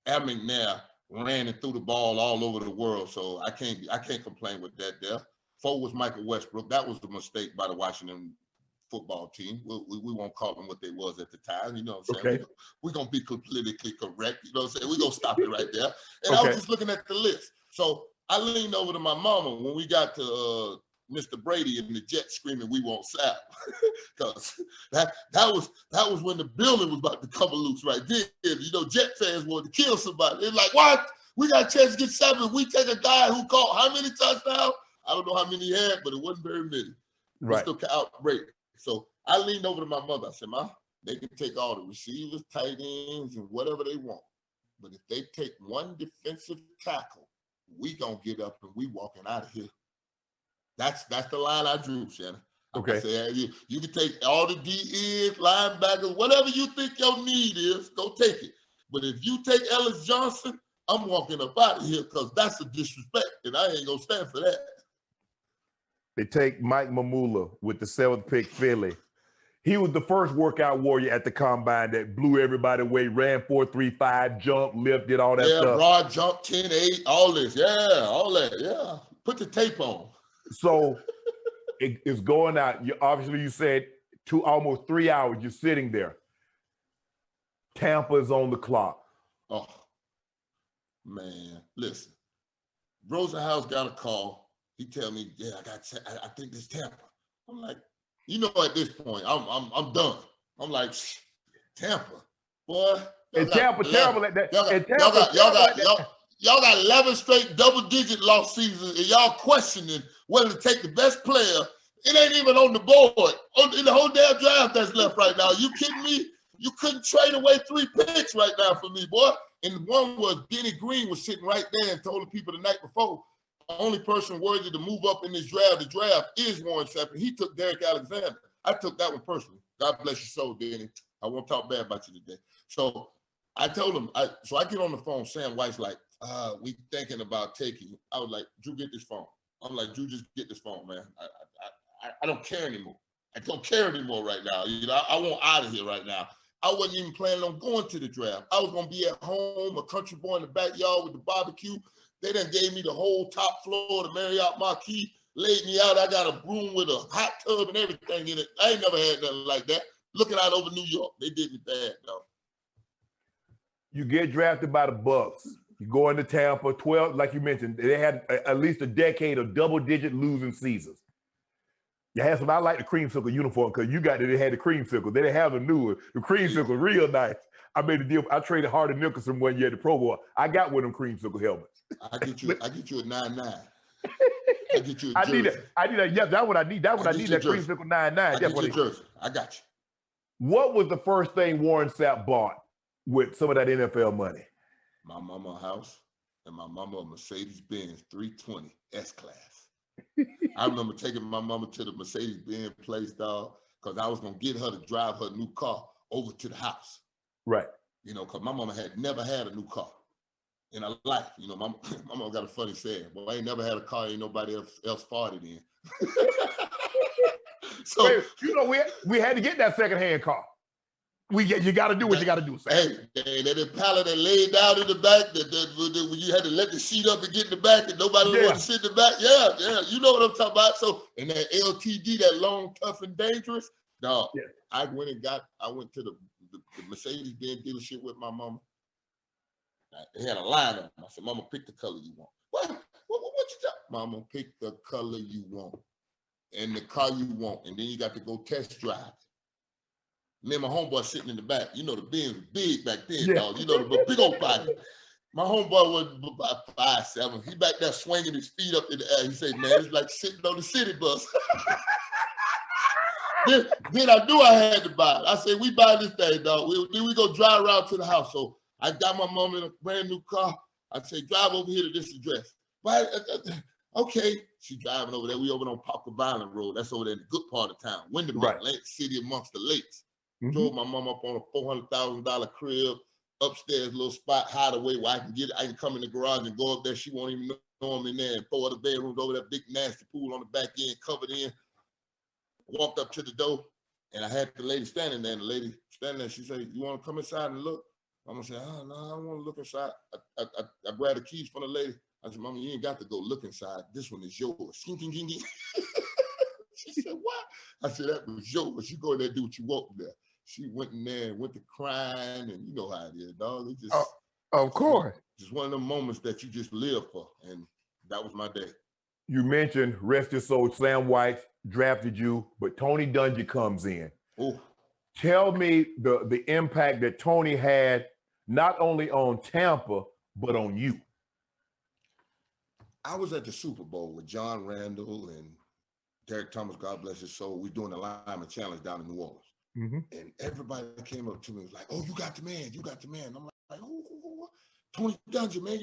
Al McNair ran and threw the ball all over the world. So I can't complain with that there. 4 was Michael Westbrook. That was a mistake by the Washington football team. We won't call them what they was at the time. You know what I'm saying?
Okay.
We're going to be politically correct. You know what I'm saying? We're going to stop it right there. And I was just looking at the list. So I leaned over to my mama when we got to Mr. Brady and the Jets screaming, "We want Sapp," because that was when the building was about to come loose right there. You know, Jet fans wanted to kill somebody. They're like, "What? We got a chance to get Sapp if we take a guy who caught how many touchdowns? I don't know how many he had, but it wasn't very many."
Right.
Still outright. So I leaned over to my mother. I said, "Ma, they can take all the receivers, tight ends, and whatever they want, but if they take one defensive tackle, we gonna get up and we walking out of here." That's the line I drew, Shannon.
Okay.
I said, you can take all the DNs, linebackers, whatever you think your need is, go take it. But if you take Ellis Johnson, I'm walking up out of here because that's a disrespect, and I ain't gonna stand for that.
They take Mike Mamula with the 7th pick, Philly. He was the first workout warrior at the combine that blew everybody away, ran 4.35, jumped, lifted, all that stuff.
Yeah, broad jump, 10.8, all this. Yeah, all that. Yeah. Put the tape on.
So it's going out. Obviously, you said almost 3 hours you're sitting there. Tampa's on the clock.
Oh, man. Listen, Rosenhaus got a call. He tell me, "Yeah, I think this Tampa." I'm like, you know, at this point, I'm done. I'm like, Tampa, boy.
And Tampa terrible at that.
Y'all got 11 straight double-digit loss seasons, and y'all questioning whether to take the best player. It ain't even on the board. In the whole damn draft that's left right now. You kidding me? You couldn't trade away 3 picks right now for me, boy. And one was Denny Green was sitting right there and told the people the night before, the only person worthy to move up in this draft, the draft is Warren Sapp. He took Derek Alexander. I took that one personally. God bless your soul, Denny. I won't talk bad about you today. So I told him, so I get on the phone, Sam White's like, we thinking about taking you. I was like, Drew, get this phone. I'm like, Drew, just get this phone, man. I don't care anymore. I don't care anymore right now. You know, I want out of here right now. I wasn't even planning on going to the draft. I was going to be at home, a country boy in the backyard with the barbecue. They done gave me the whole top floor, the Marriott Marquis, laid me out. I got a room with a hot tub and everything in it. I ain't never had nothing like that. Looking out over New York, they did me bad, though.
You get drafted by the Bucs. You go into Tampa, 12, like you mentioned, they had at least a decade of double-digit losing seasons. You had some, I like the creamsicle uniform because you got it, they had the creamsicle. They didn't have the new one. The creamsicle, real nice. I made a deal. I traded Hardy Nicholson one year at the Pro Bowl. I got one of them creamsicle helmets.
I get you a 9.9. I get you a
I
jersey.
need that. Yeah, that's what I need. That's what I need, that
jersey.
creamsicle 9.9.
I get you a jersey. I got you.
What was the first thing Warren Sapp bought with some of that NFL money?
My mama house and my mama a Mercedes-Benz 320 S-Class. I remember taking my mama to the Mercedes-Benz place, dog, because I was going to get her to drive her new car over to the house.
Right.
You know, because my mama had never had a new car in her life. You know, my mama got a funny saying, "Well, I ain't never had a car ain't nobody else farted in." So,
wait, you know, we had to get that secondhand car. You got to do what you got to do.
Hey, that Impala that laid down in the back, when you had to let the seat up and get in the back, and nobody wanted to sit in the back. Yeah, you know what I'm talking about. So, and that LTD, that long, tough, and dangerous. Dog, yeah. I went to the Mercedes-Benz dealership with my mama. They had a line up. I said, "Mama, pick the color you want." What you got? Mama, pick the color you want and the car you want, and then you got to go test drive. Me and my homeboy sitting in the back. You know, the Benz was big back then, dog. You know, the big old body. My homeboy was about 5'7". He back there swinging his feet up in the air. He said, "Man, it's like sitting on the city bus." then I knew I had to buy it. I said, "We buy this thing, dog. Then we go drive around to the house." So I got my mom in a brand new car. I said, "Drive over here to this address." But, okay. She driving over there. We over on Parker Violent Road. That's over there in the good part of town. Windermere, right. City amongst the lakes. Mm-hmm. Drove my mom up on a $400,000 crib, upstairs little spot hideaway where I can come in the garage and go up there. She won't even know I'm in there. And 4 other bedrooms over there, big nasty pool on the back end, covered in. Walked up to the door, and I had the lady standing there. And the lady standing there, she said, "You want to come inside and look?" Mama said, oh, no, I don't want to look inside. I grabbed the keys from the lady. I said, Mama, you ain't got to go look inside. This one is yours. She said, what? I said, that was yours. You go in there and do what you want there. She went in there and went to crying, and you know how it is, dog. It just,
of course.
Just one of them moments that you just live for, and that was my day.
You mentioned, rest your soul, Sam White drafted you, but Tony Dungy comes in.
Ooh.
Tell me the impact that Tony had not only on Tampa, but on you.
I was at the Super Bowl with John Randall and Derek Thomas, God bless his soul. We're doing the lineman challenge down in New Orleans.
Mm-hmm.
And everybody came up to me and was like, oh, you got the man, you got the man. I'm like, oh, Tony Dungy, man.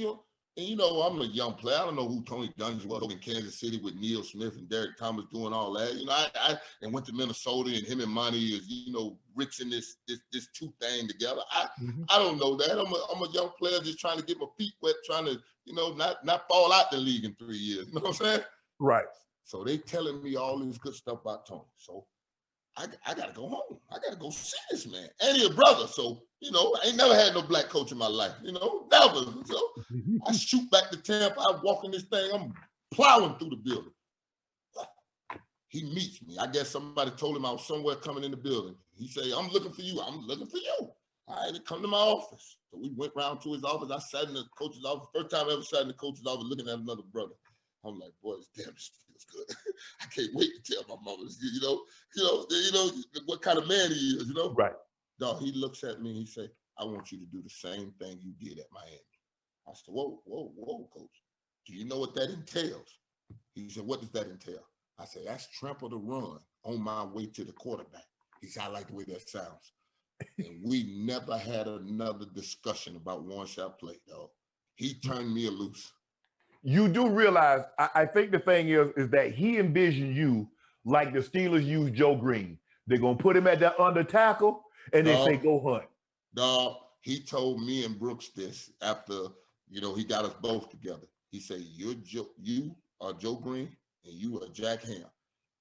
And you know, I'm a young player. I don't know who Tony Dungy was in Kansas City with Neil Smith and Derek Thomas doing all that. You know, I went to Minnesota, and him and Monty is, you know, rinsing this two thing together. I don't know that. I'm a young player just trying to get my feet wet, trying to, you know, not fall out the league in 3 years. You know what I'm saying?
Right.
So they telling me all this good stuff about Tony. So I got to go home. I got to go see this man. And he a brother. So, you know, I ain't never had no black coach in my life. You know, never. So I shoot back to Tampa. I walk in this thing. I'm plowing through the building. He meets me. I guess somebody told him I was somewhere coming in the building. He said, I'm looking for you. I'm looking for you. All right, come to my office. So we went round to his office. I sat in the coach's office. First time I ever sat in the coach's office looking at another brother. I'm like, boy, this damn feels good. I can't wait to tell my mama, you know what kind of man he is, you know?
Right.
No, he looks at me and he say, I want you to do the same thing you did at Miami. I said, whoa, coach. Do you know what that entails? He said, what does that entail? I said, that's trample the run on my way to the quarterback. He said, I like the way that sounds. And we never had another discussion about one-shot play, dog. He turned me loose.
You do realize, I think the thing is that he envisioned you like the Steelers used Joe Green. They're going to put him at that under tackle, and they say, go hunt.
Dog, he told me and Brooks this after, you know, he got us both together. He said, you are Joe Green, and you are Jack Ham.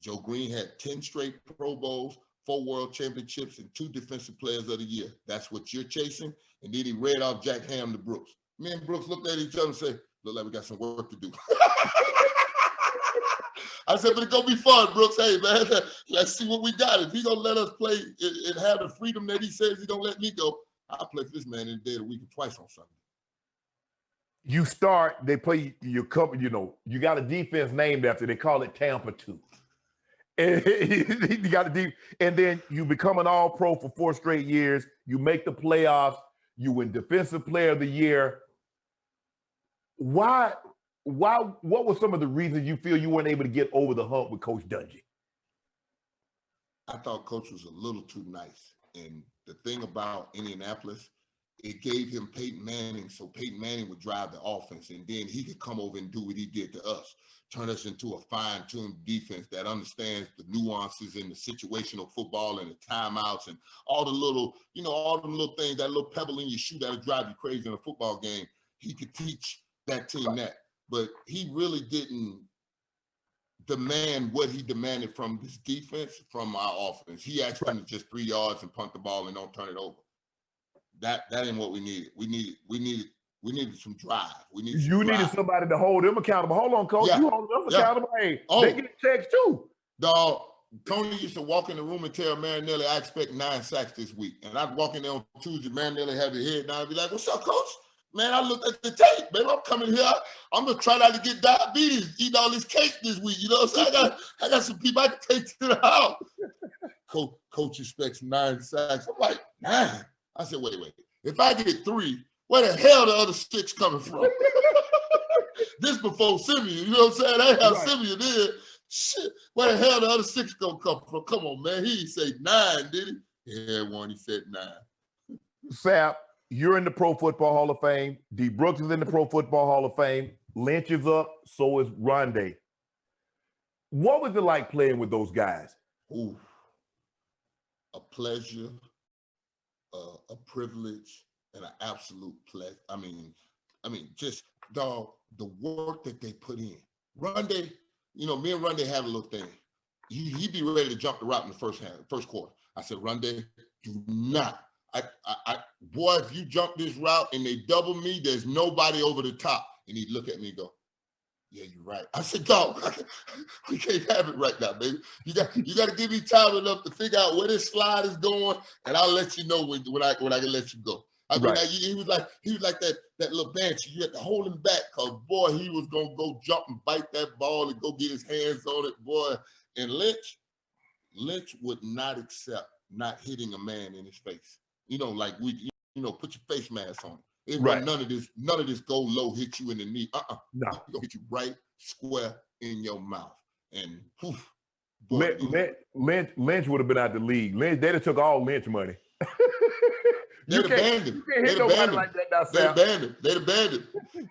Joe Green had 10 straight Pro Bowls, 4 World Championships, and 2 Defensive Players of the Year. That's what you're chasing. And then he read off Jack Ham to Brooks. Me and Brooks looked at each other and said, look like we got some work to do. I said, but it's going to be fun, Brooks. Hey, man, let's see what we got. If he's going to let us play and have the freedom that he says he don't let me go, I'll play for this man any day of the week and twice on Sunday.
You start, they play your couple, you know, you got a defense named after, they call it Tampa 2. And you got a deep, and then you become an all-pro for 4 straight years. You make the playoffs. You win Defensive Player of the Year. What were some of the reasons you feel you weren't able to get over the hump with Coach Dungy?
I thought Coach was a little too nice. And the thing about Indianapolis, it gave him Peyton Manning, so Peyton Manning would drive the offense, and then he could come over and do what he did to us, turn us into a fine-tuned defense that understands the nuances in the situational football and the timeouts and all the little, you know, all the little things, that little pebble in your shoe that'll drive you crazy in a football game. He could teach that team that, but he really didn't demand what he demanded from this defense, from our offense. He asked them to just 3 yards and punt the ball and don't turn it over. That ain't what we needed. We needed some drive. You
needed somebody to hold them accountable. Hold on, Coach. Yeah. You hold them accountable. Hey, they get checks too.
Dog, Tony used to walk in the room and tell Marinelli, I expect 9 sacks this week. And I'd walk in there on Tuesday, Marinelli have his head down and be like, what's up, Coach? Man, I looked at the tape, baby. I'm coming here. I'm gonna try not to get diabetes, eating all this cake this week. You know what I'm saying? I got some people I can take to the house. Coach expects 9 sacks. I'm like, 9? I said, wait. If I get 3, where the hell the other 6 coming from? This before Simeon, you know what I'm saying? I have Simeon there. Shit, where the hell the other 6 gonna come from? Come on, man. He didn't say 9, did he? Yeah, one, he said 9.
Sapp, you're in the Pro Football Hall of Fame. D. Brooks is in the Pro Football Hall of Fame. Lynch is up, so is Rondé. What was it like playing with those guys?
Ooh, a pleasure, a privilege, and an absolute pleasure. I mean, just the work that they put in. Rondé, you know, me and Rondé had a little thing. He'd be ready to jump the route in the first quarter. I said, Rondé, do not Boy, if you jump this route and they double me, there's nobody over the top. And he'd look at me and go, yeah, you're right. I said, dog, we can't have it right now, baby. You got to give me time enough to figure out where this slide is going, and I'll let you know when I can let you go. I mean, he was like that little banshee. You had to hold him back, because boy, he was gonna go jump and bite that ball and go get his hands on it, boy. And Lynch would not accept not hitting a man in his face. Like put your face mask on. It wasn't none of this go low, hit you in the knee. No, he's gonna hit you right square in your mouth. And poof. Boy,
Lynch would have been out the league. They'd have took all Lynch money.
They'd abandoned him. They'd abandoned him.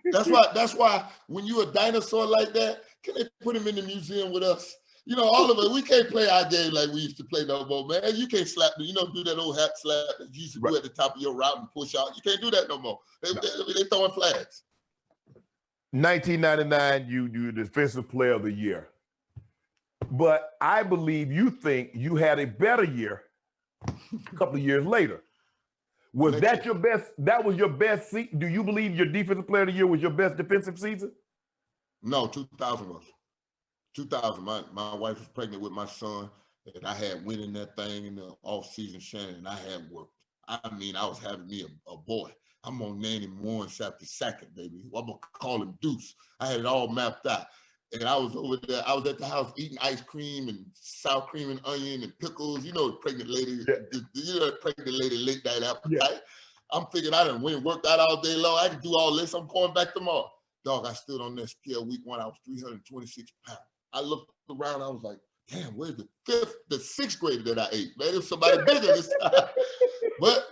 That's why when you a dinosaur like that, can they put him in the museum with us? All of us, we can't play our game like we used to play no more, man. You can't slap me. Do that old hat slap that you used to do at the top of your route and push out. You can't do that no more. They throwing flags.
1999, you Defensive Player of the Year. But I believe you think you had a better year a couple of years later. Was that your best? That was your best season? Do you believe your Defensive Player of the Year was your best defensive season?
No, 2000 was. 2000, my wife was pregnant with my son, and I had winning that thing in the off-season, Shannon, and I had worked. I mean, I was having me a boy. I'm gonna name him Warren Sapp II, baby. I'm gonna call him Deuce. I had it all mapped out. And I was over there, I was at the house eating ice cream and sour cream and onion and pickles. The pregnant lady, the pregnant lady late night appetite. Yeah. I'm thinking I done went and worked out all day long. I can do all this. I'm going back tomorrow. Dog, I stood on that scale week 1. I was 326 pounds. I looked around, I was like, damn, where's the sixth grader that I ate? Man, it was somebody bigger this time. But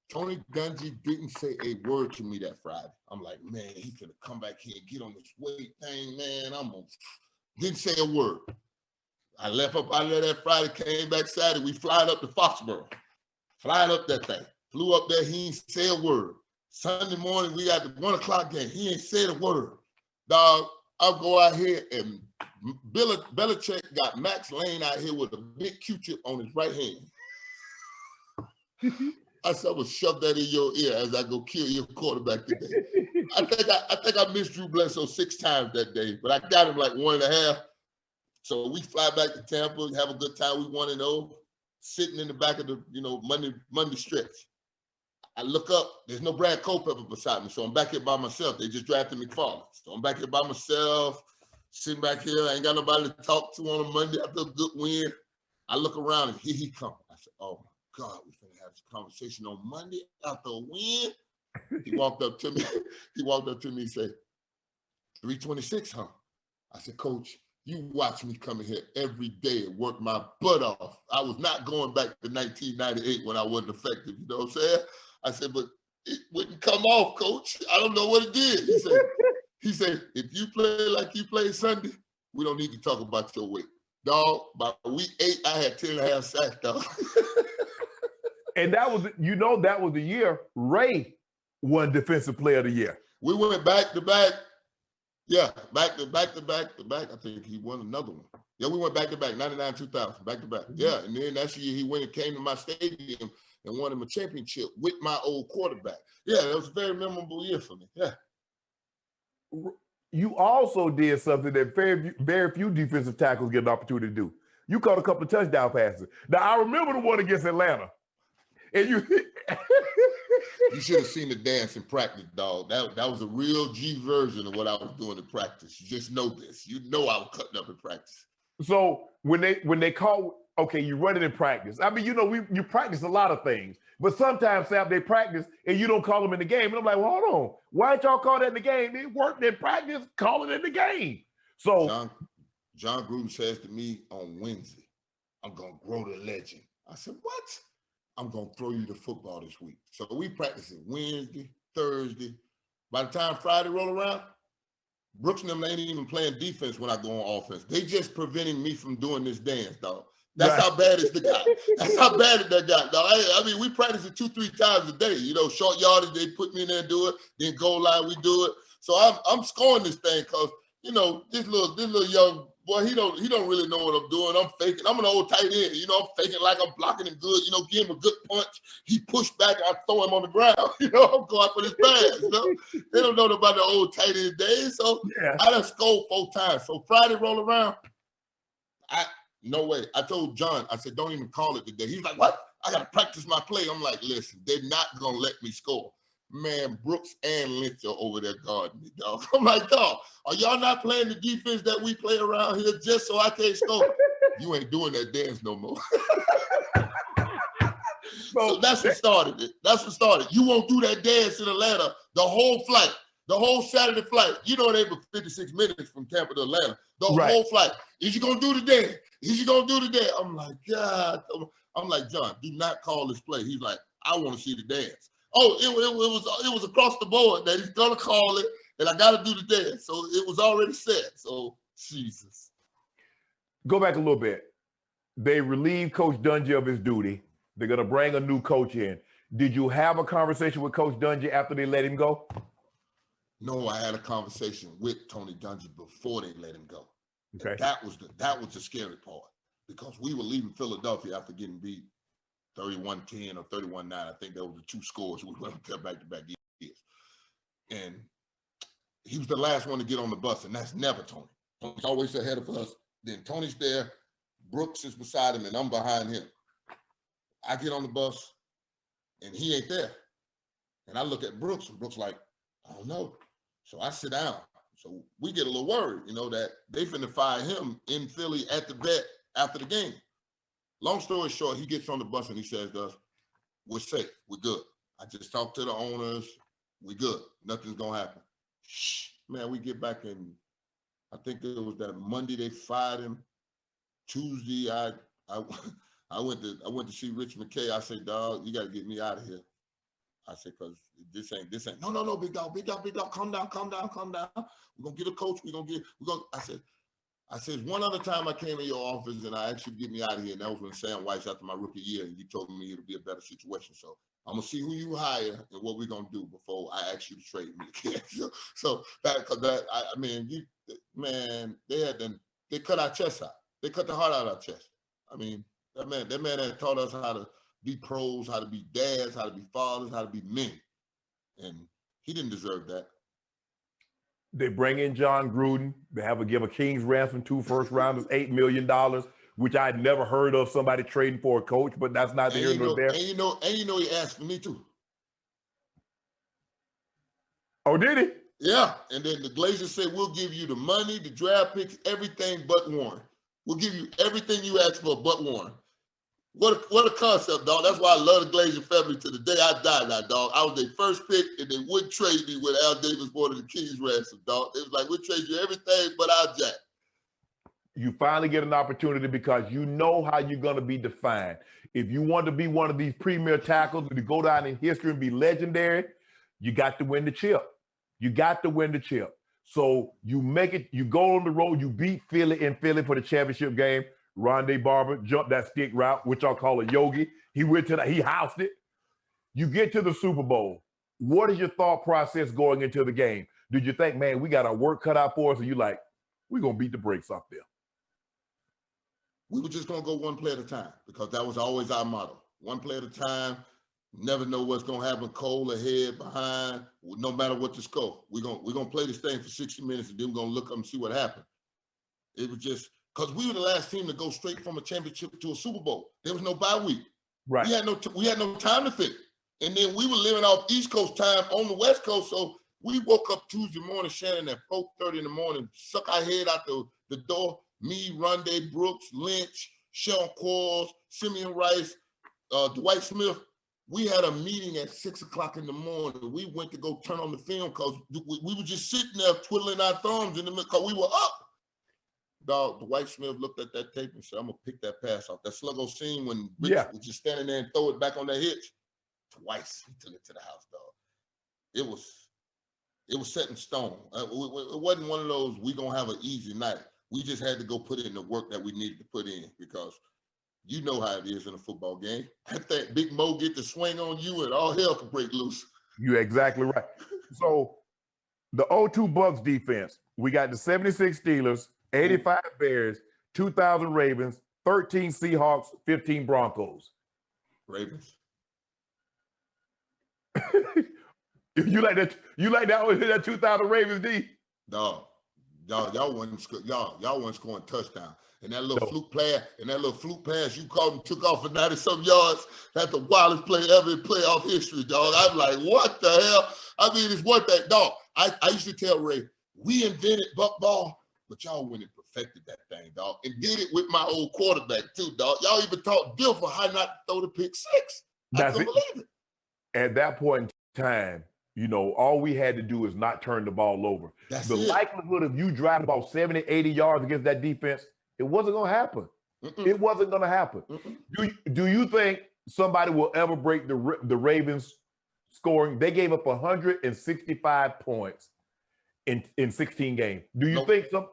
Tony Dungy didn't say a word to me that Friday. I'm like, man, he's gonna come back here and get on this weight thing, man. Didn't say a word. I left up out of there that Friday, came back Saturday. We flying up to Foxborough. Flying up that thing. Flew up there, he ain't say a word. Sunday morning, we got the 1 o'clock game. He ain't said a word. Dog, I'll go out here and Belichick got Max Lane out here with a big Q-tip on his right hand. I said, I'm gonna shove that in your ear as I go kill your quarterback today. I think I missed Drew Bledsoe 6 times that day, but I got him like 1.5. So we fly back to Tampa, have a good time. We 1-0, sitting in the back of the Monday stretch. I look up, there's no Brad Culpepper beside me, so I'm back here by myself. They just drafted McFarland. So I'm back here by myself, sitting back here. I ain't got nobody to talk to on a Monday after a good win. I look around and here he comes. I said, oh my God, we're gonna have this conversation on Monday after a win. He walked up to me. And said, 326, huh? I said, Coach, you watch me coming here every day and work my butt off. I was not going back to 1998 when I wasn't effective. You know what I'm saying? I said, but it wouldn't come off, Coach. I don't know what it did. He said, if you play like you played Sunday, we don't need to talk about your weight. Dog, by week 8, I had 10.5 sacks, dog.
And that was the year Ray won Defensive Player of the Year.
We went back to back. Yeah, back to back. I think he won another one. Yeah, we went back to back, 99, 2000, back to back. Yeah, and then that year he went and came to my stadium and won him a championship with my old quarterback. Yeah, that was a very memorable year for me. Yeah.
You also did something that very few defensive tackles get an opportunity to do. You caught a couple of touchdown passes. Now, I remember the one against Atlanta. And you
should have seen the dance in practice, dog. That was a real G version of what I was doing in practice. You just know this. You know I was cutting up in practice.
So when they call, okay, you run it in practice. I mean, you practice a lot of things, but sometimes, Sapp, they practice and you don't call them in the game. And I'm like, well, hold on. Why didn't y'all call that in the game? They worked in practice, call it in the game. So
John Gruden says to me on Wednesday, I'm going to grow the legend. I said, what? I'm going to throw you the football this week. So we practice it Wednesday, Thursday. By the time Friday roll around, Brooks and them ain't even playing defense when I go on offense. They just preventing me from doing this dance, dog. That's right. How bad is the guy. That's how bad is that guy, dog. I mean, we practice it 2-3 times a day. Short yardage, they put me in there and do it. Then goal line, we do it. So I'm scoring this thing because, this little young boy, he don't really know what I'm doing. I'm faking. I'm an old tight end. You know, I'm faking like I'm blocking him good. You know, give him a good punch. He pushed back. I throw him on the ground. You know, I'm going for this pass. You know, they don't know about the old tight end days. So I done scored 4 times. So Friday roll around. No way. I told John, I said, don't even call it today. He's like, what? I got to practice my play. I'm like, listen, they're not going to let me score. Man, Brooks and Lynch are over there guarding me, dog. I'm like, dog, are y'all not playing the defense that we play around here just so I can't score? You ain't doing that dance no more. So that's what started it. That's what started. You won't do that dance in Atlanta the whole flight, the whole Saturday flight. You know, they were 56 minutes from Tampa to Atlanta. The whole flight. Is you going to do the dance? Is you going to do the dance? I'm like, God. I'm like, John, do not call this play. He's like, I want to see the dance. Oh, it was across the board that he's gonna call it, and I got to do the dance. So it was already set. So Jesus.
Go back a little bit. They relieved Coach Dungy of his duty. They're gonna bring a new coach in. Did you have a conversation with Coach Dungy after they let him go?
No, I had a conversation with Tony Dungy before they let him go.
Okay.
And that was the scary part, because we were leaving Philadelphia after getting beat 31-10 or 31-9. I think that was the 2 scores we went up back-to-back years. And he was the last one to get on the bus, and that's never Tony. Tony's always ahead of us. Then Tony's there, Brooks is beside him, and I'm behind him. I get on the bus, and he ain't there. And I look at Brooks, and Brooks like, I don't know. So I sit down. So we get a little worried, you know, that they finna fire him in Philly at the vet after the game. Long story short, he gets on the bus and he says to us, we're safe, we're good. I just talked to the owners, we good, nothing's gonna happen. Shh, man, we get back in, I think it was that Monday they fired him. Tuesday, I went to see Rich McKay. I said, dog, you gotta get me out of here. I said, cause this ain't, no, big dog, calm down. We're gonna get a coach, I said, one other time I came in your office and I asked you to get me out of here, and that was when Sam Weiss after my rookie year, and you told me it'll be a better situation. So I'm gonna see who you hire and what we're gonna do before I ask you to trade me again. They cut our chest out. They cut the heart out of our chest. I mean, that man had taught us how to be pros, how to be dads, how to be fathers, how to be men, and he didn't deserve that.
They bring in John Gruden. They have to give a king's ransom, 2 first rounders, $8 million, which I'd never heard of somebody trading for a coach, but that's not the here nor there.
And you know, he asked for me too.
Oh, did he?
Yeah. And then the Glazers said, we'll give you the money, the draft picks, everything but Warren. We'll give you everything you asked for but Warren. What a concept, dog. That's why I love the Glazer family to the day I die now, dog. I was their first pick, and they wouldn't trade me when Al Davis wanted the Kings ransom, dog. It was like, we'll trade you everything but our jack.
You finally get an opportunity because you know how you're going to be defined. If you want to be one of these premier tackles to go down in history and be legendary, you got to win the chip. You got to win the chip. So you make it, you go on the road, you beat Philly in Philly for the championship game. Rondé Barber jumped that stick route, which I'll call a yogi. He went to that, he housed it. You get to the Super Bowl. What is your thought process going into the game? Did you think, man, we got our work cut out for us? Or you like, we're going to beat the brakes off there?
We were just going to go one play at a time, because that was always our motto. One play at a time. Never know what's going to happen, cold ahead, behind, no matter what the score. We're going to play this thing for 60 minutes, and then we're going to look up and see what happened. It was just, because we were the last team to go straight from a championship to a Super Bowl. There was no bye week.
Right.
We had no time to think. And then we were living off East Coast time on the West Coast. So we woke up Tuesday morning, Shannon, at 4:30 in the morning, suck our head out the door. Me, Rondé Brooks, Lynch, Sean Quarles, Simeon Rice, Dwight Smith. We had a meeting at 6 o'clock in the morning. We went to go turn on the film because we were just sitting there twiddling our thumbs in the middle because we were up. Dog, Dwight Smith looked at that tape and said, I'm going to pick that pass off. That sluggo scene when Rich was just standing there and throw it back on that hitch. Twice he took it to the house, dog. It was set in stone. It wasn't one of those, we going to have an easy night. We just had to go put in the work that we needed to put in, because you know how it is in a football game. That Big Mo get to swing on you and all hell can break loose.
You're exactly right. So the 0-2 Bucs defense, we got the 76 Steelers, 85 Bears, 2,000 Ravens, 13 Seahawks, 15 Broncos.
Ravens.
You like that? You like that 2,000 Ravens, D?
Dog, y'all wasn't scoring touchdown. And that little fluke pass you caught and took off for 90-some yards. That's the wildest play ever in playoff history, dog. I'm like, what the hell? I mean, it's what that dog. I used to tell Ray, we invented buck ball, but y'all went and perfected that thing, dog, and did it with my old quarterback too, dog. Y'all even taught Bill for how not to throw the pick six. I couldn't believe it.
At that point in time, you know, all we had to do is not turn the ball over. The likelihood of you driving about 70, 80 yards against that defense, it wasn't going to happen. It wasn't going to happen. Do you think somebody will ever break the Ravens scoring? They gave up 165 points in 16 games. Do you think some?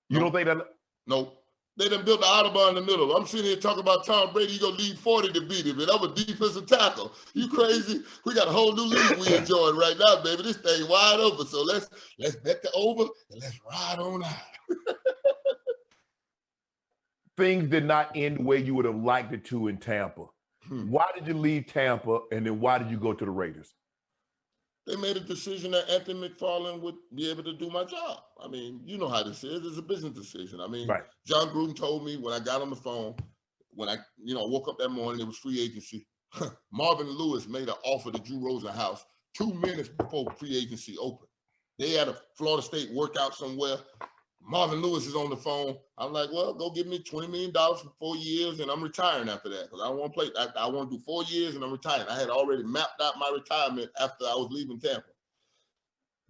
You don't think that?
No. They done built the Autobahn in the middle. I'm sitting here talking about Tom Brady. You gonna need 40 to beat him, and I'm a defensive tackle. You crazy? We got a whole new league we enjoying right now, baby. This thing wide open. So let's bet the over and let's ride on out.
Things did not end the way you would have liked it to in Tampa. Why did you leave Tampa, and then why did you go to the Raiders?
They made a decision that Anthony McFarland would be able to do my job. I mean, you know how this is. It's a business decision. I mean, John Gruden told me when I got on the phone, when I woke up that morning, it was free agency. Marvin Lewis made an offer to Drew Rosenhaus 2 minutes before free agency opened. They had a Florida State workout somewhere. Marvin Lewis is on the phone. I'm like, well, go give me $20 million for 4 years, and I'm retiring after that because I want to play. I want to do 4 years, and I'm retiring. I had already mapped out my retirement after I was leaving Tampa.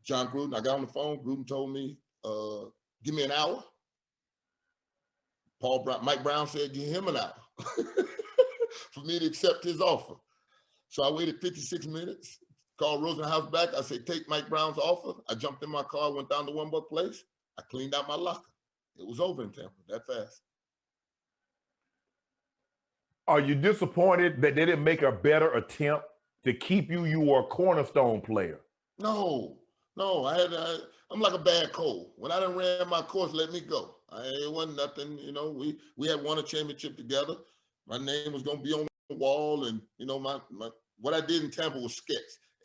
John Gruden, I got on the phone. Gruden told me, give me an hour. Mike Brown said, give him an hour for me to accept his offer. So I waited 56 minutes, called Rosenhaus back. I said, take Mike Brown's offer. I jumped in my car, went down to One Buck Place. I cleaned out my locker. It was over in Tampa that fast.
Are you disappointed that they didn't make a better attempt to keep you? You were a cornerstone player.
No. I'm like a bad cold. When I done ran my course, let me go. It wasn't nothing. You know, we had won a championship together. My name was gonna be on the wall, and you know, my what I did in Tampa was sketch.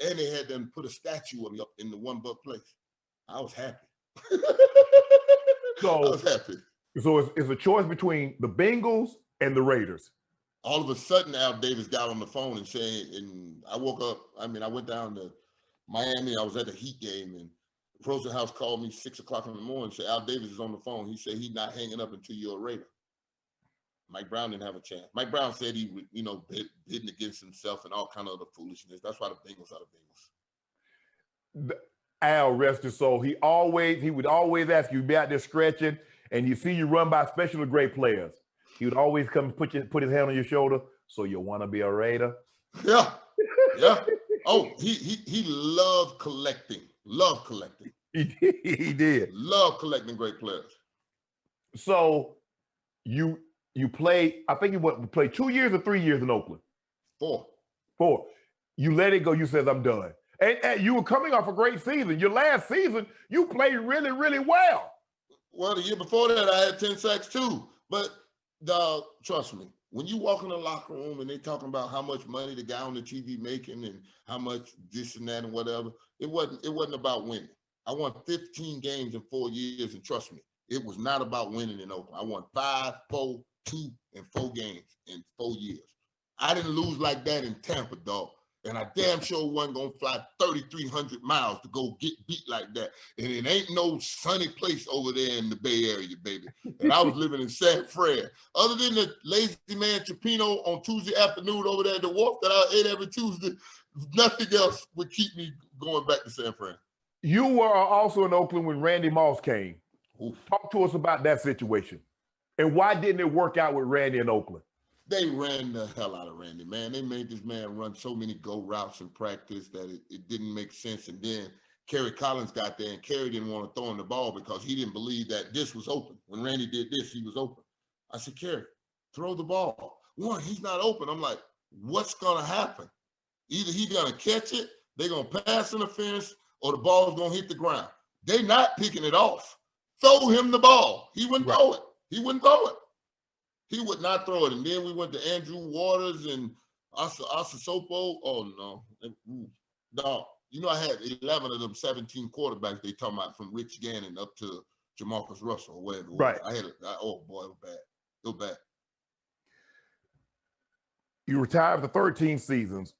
And they had them put a statue of me up in the One Buck Place. I was happy. I was happy.
So it's a choice between the Bengals and the Raiders.
All of a sudden, Al Davis got on the phone and said, and I woke up, I went down to Miami. I was at the Heat game, and Rosenhaus called me 6 o'clock in the morning and said, Al Davis is on the phone. He said he's not hanging up until you're a Raider. Mike Brown didn't have a chance. Mike Brown said he would, bidding against himself and all kind of other foolishness. That's why the Bengals are the Bengals.
Al, rest his soul. He would always ask you, be out there stretching, and you see you run by especially great players. He would always come put his hand on your shoulder. So you want to be a Raider?
Yeah. Oh, he loved collecting.
He did.
Loved collecting great players.
So you played, I think you played 2 years or 3 years in Oakland?
4.
You let it go. You said, I'm done. And you were coming off a great season. Your last season, you played really, really well.
Well, the year before that, I had 10 sacks too. But, dog, trust me, when you walk in the locker room and they talking about how much money the guy on the TV making and how much this and that and whatever, it wasn't about winning. I won 15 games in 4 years, and trust me, it was not about winning in Oakland. I won 5, 4, 2, and 4 games in 4 years. I didn't lose like that in Tampa, dog. And I damn sure wasn't going to fly 3,300 miles to go get beat like that. And it ain't no sunny place over there in the Bay Area, baby. And I was living in San Fran. Other than the lazy man Chipino on Tuesday afternoon over there at the wharf that I ate every Tuesday, nothing else would keep me going back to San Fran.
You were also in Oakland when Randy Moss came. Oof. Talk to us about that situation. And why didn't it work out with Randy in Oakland?
They ran the hell out of Randy, man. They made this man run so many go routes in practice that it didn't make sense. And then Kerry Collins got there, and Kerry didn't want to throw him the ball because he didn't believe that this was open. When Randy did this, he was open. I said, Kerry, throw the ball. One, he's not open. I'm like, what's going to happen? Either he's going to catch it, they're going to pass interference, or the ball's going to hit the ground. They're not picking it off. throw him the ball. He wouldn't throw it. He wouldn't throw it. He would not throw it. And then we went to Andrew Waters and Asasopo. Oh, no. No. You know, I had 11 of them 17 quarterbacks they talking about from Rich Gannon up to Jamarcus Russell or whatever.
Right.
Oh, boy, it was bad. It was bad.
You retired for 13 seasons,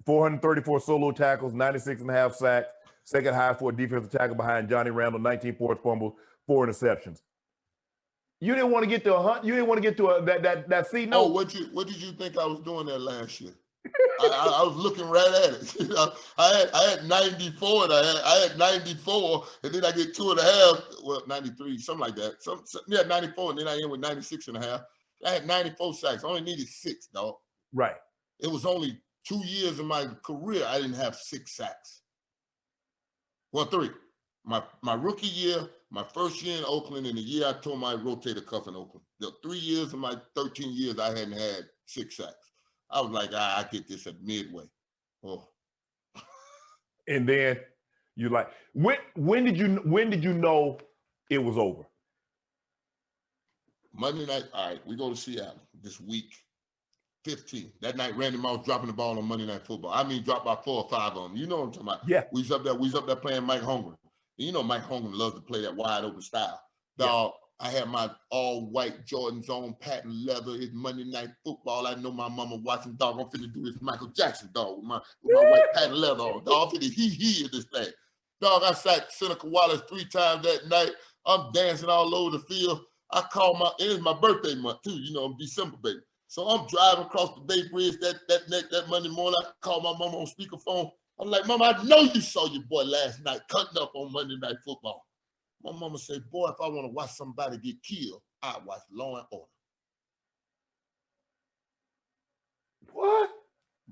434 solo tackles, 96.5 sacks, second high for a defensive tackle behind Johnny Randall, 19 forced fumbles, 4 interceptions. You didn't want to get to you didn't want to get to that C note.
Oh, what did you think I was doing there last year? I was looking right at it. You know, I had 94 and I had 94, and then I get 2.5, well, 93, something like that. 94, and then I end with 96.5. I had 94 sacks. I only needed 6, dog.
Right.
It was only 2 years of my career I didn't have 6 sacks. Well, 3. My rookie year, my first year in Oakland, and the year I tore my rotator cuff in Oakland. The 3 years of my 13 years I hadn't had 6 sacks. I was like, I get this at midway. Oh.
And then you like, when did you know it was over?
Monday night, all right, we go to Seattle this week 15. That night, Randy Moss dropping the ball on Monday Night Football. I mean, dropped by 4 or 5 of them. You know what I'm talking about?
Yeah.
We was up there playing Mike Holmgren. And you know Mike Holmgren loves to play that wide open style. Dog, I had my all-white Jordans on, patent leather. It's Monday Night Football. I know my mama watching, dog. I'm finna do this Michael Jackson, dog, with my white patent leather on. Dog, I'm finna hee this thing. Dog, I sacked Seneca Wallace 3 times that night. I'm dancing all over the field. I called it's my birthday month too, you know, I'm December, baby. So I'm driving across the Bay Bridge that Monday morning. I called my mama on speakerphone. I'm like, Mama, I know you saw your boy last night cutting up on Monday Night Football. My mama said, boy, if I want to watch somebody get killed, I watch Law and Order.
What?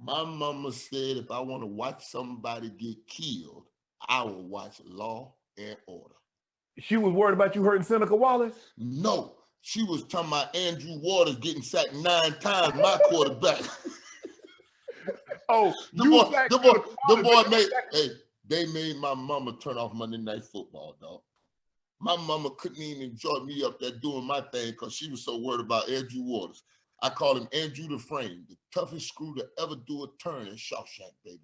My mama said, if I want to watch somebody get killed, I will watch Law and Order.
She was worried about you hurting Seneca Wallace?
No, she was talking about Andrew Waters getting sacked 9 times, my quarterback.
Oh,
the boy they made my mama turn off Monday Night Football, dog. My mama couldn't even enjoy me up there doing my thing because she was so worried about Andrew Waters. I call him Andrew the Frame, the toughest screw to ever do a turn in Shawshank, baby.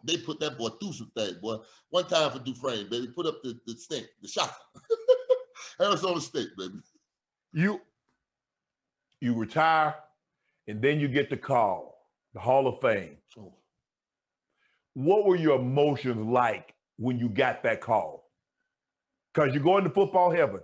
They put that boy through some things, boy. One time for Dufresne, baby. Put up the stink, the shot. Arizona State, baby.
You retire, and then you get the call, the Hall of Fame.
Oh.
What were your emotions like when you got that call? Because you're going to football heaven.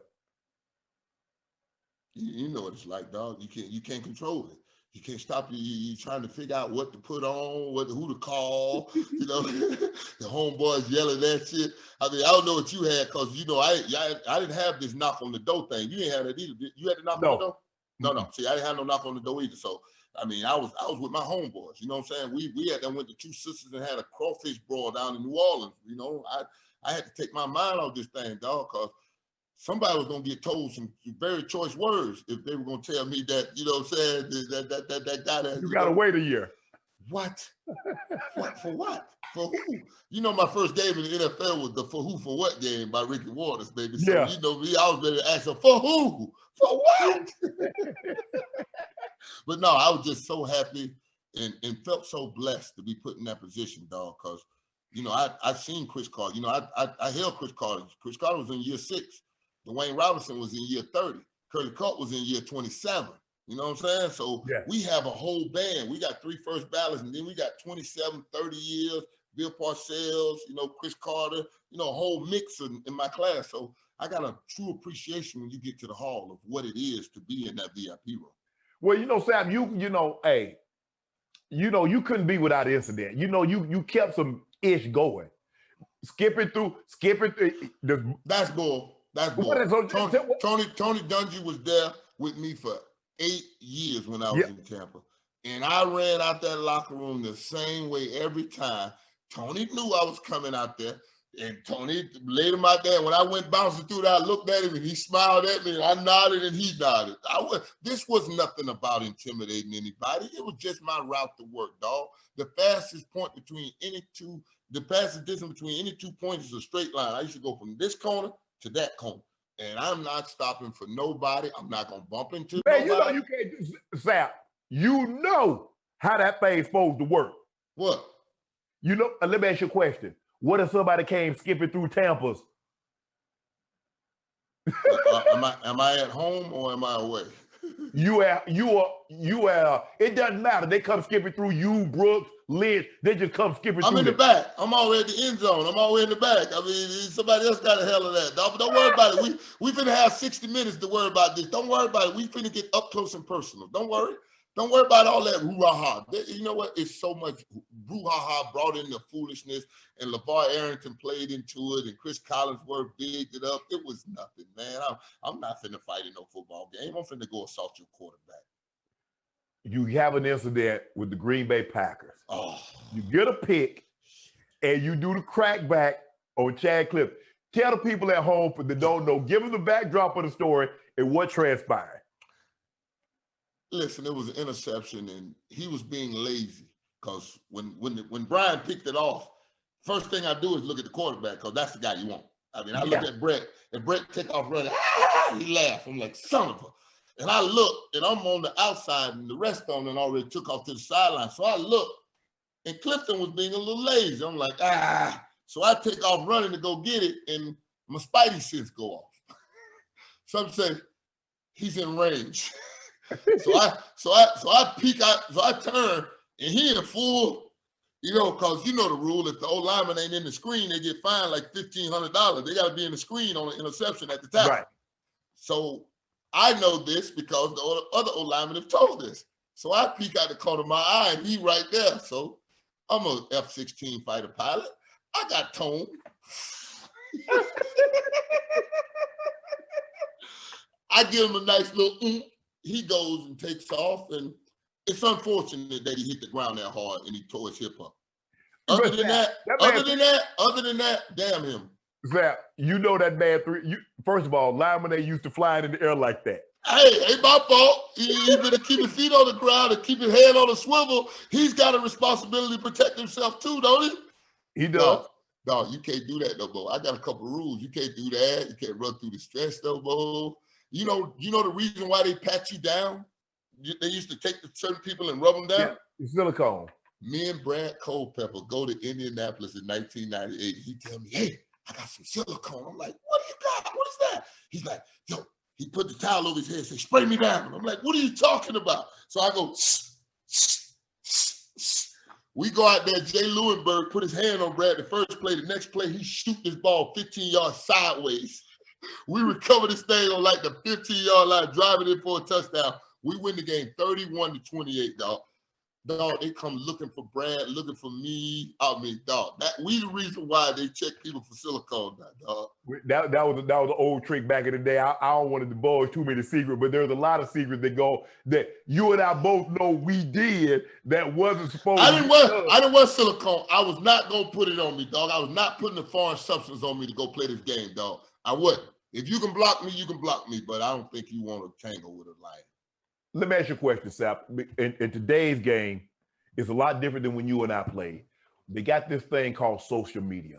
You know what it's like, dog. You can't control it. You can't stop you trying to figure out what to put on, who to call. You know, the homeboys yelling that shit. I mean, I don't know what you had because you know I didn't have this knock on the door thing. You didn't have that either. You had the knock on the door? No. See, I didn't have no knock on the door either. So I mean, I was with my homeboys. You know what I'm saying? We had went to 2 sisters and had a crawfish broil down in New Orleans. You know, I had to take my mind off this thing, dog, because somebody was gonna get told some very choice words if they were gonna tell me that, you know what I'm saying, that guy that
you gotta wait a year.
What? What for what? For who? You know, my first game in the NFL was the For Who For What game by Ricky Waters, baby. So you know me, I was ready to ask him, for who? For what? But no, I was just so happy and felt so blessed to be put in that position, dog, because you know, I've seen Chris Carter. You know, I held Chris Carter. Chris Carter was in year 6. Dwayne Robinson was in year 30. Curly Culp was in year 27. You know what I'm saying? So we have a whole band. We got 3 first ballots, and then we got 27, 30 years, Bill Parcells, you know, Chris Carter, you know, a whole mix in my class. So I got a true appreciation when you get to the hall of what it is to be in that VIP room.
Well, you know, Sapp, you know, hey, you know, you couldn't be without incident. You know, you kept some ish going. Skip it through.
That's bull. That's bull. Tony Dungy was there with me for 8 years when I was in Tampa. And I ran out that locker room the same way every time. Tony knew I was coming out there. And Tony laid him out there. When I went bouncing through that, I looked at him and he smiled at me and I nodded and he nodded. This was nothing about intimidating anybody. It was just my route to work, dog. The fastest distance between any 2 points is a straight line. I used to go from this corner to that corner. And I'm not stopping for nobody. I'm not going to bump into
nobody.
Man,
you can't do, Sapp, you know how that thing's supposed to work.
What?
Let me ask you a question. What if somebody came skipping through Tampa's?
Am I at home or am I away?
You are. It doesn't matter. They come skipping through you, Brooks, Lynch. They just come skipping through.
I'm in the back. I'm already at the end zone. I'm always in the back. I mean, somebody else got a hell of that. Don't worry about it. We finna have 60 minutes to worry about this. Don't worry about it. We finna get up close and personal. Don't worry. Don't worry about all that hoo-ha-ha. You know what? It's so much hoo-ha-ha brought in the foolishness, and LeVar Arrington played into it, and Chris Collinsworth bigged it up. It was nothing, man. I'm not finna fight in no football game. I'm finna go assault your quarterback.
You have an incident with the Green Bay Packers.
Oh.
You get a pick, and you do the crackback on Chad Cliff. Tell the people at home that don't know, give them the backdrop of the story and what transpired.
Listen, it was an interception, and he was being lazy because when Brian picked it off, first thing I do is look at the quarterback because that's the guy you want. I mean, I look at Brett, and Brett take off running. He laughed. I'm like, son of a. And I look, and I'm on the outside, and the rest of them already took off to the sideline. So I look, and Clifton was being a little lazy. I'm like, So I take off running to go get it, and my spidey sense go off. Some say he's in range. So I peek out, so I turn, and he in full, because you know the rule, if the old lineman ain't in the screen, they get fined like $1,500. They got to be in the screen on an interception at the time. Right. So I know this because the other old lineman have told this. So I peek out the corner of my eye, and he right there. So I'm a F-16 fighter pilot. I got tone. I give him a nice little He goes and takes off, and it's unfortunate that he hit the ground that hard and he tore his hip up. Other than that, damn him.
Sapp, you know that man. First of all, linemen ain't used to flying in the air like that.
Hey, ain't my fault. He better keep his feet on the ground and keep his head on a swivel. He's got a responsibility to protect himself too, don't he?
He does.
No, you can't do that no more. I got a couple rules. You can't do that. You can't run through the stretch no more. You know the reason why they pat you down? They used to take certain people and rub them down?
Yeah, silicone.
Me and Brad Culpepper go to Indianapolis in 1998. He tell me, hey, I got some silicone. I'm like, what do you got? What is that? He's like, yo, he put the towel over his head and said, spray me down. I'm like, what are you talking about? So I go, We go out there, Jay Lewenberg put his hand on Brad the first play. The next play, he shoot this ball 15 yards sideways. We recover this thing on like the 15-yard line, driving it for a touchdown. We win the game 31-28, dog. Dog, they come looking for Brad, looking for me. I mean, dog, we the reason why they check people for silicone, dog.
That was an old trick back in the day. I don't want to divulge too many secrets, but there's a lot of secrets that you and I both know we did that wasn't supposed to be done.
I didn't wear silicone. I was not going to put it on me, dog. I was not putting a foreign substance on me to go play this game, dog. I wouldn't. If you can block me, you can block me, but I don't think you want to tangle with a lion.
Let me ask you a question, Sapp. In today's game, it's a lot different than when you and I played. They got this thing called social media.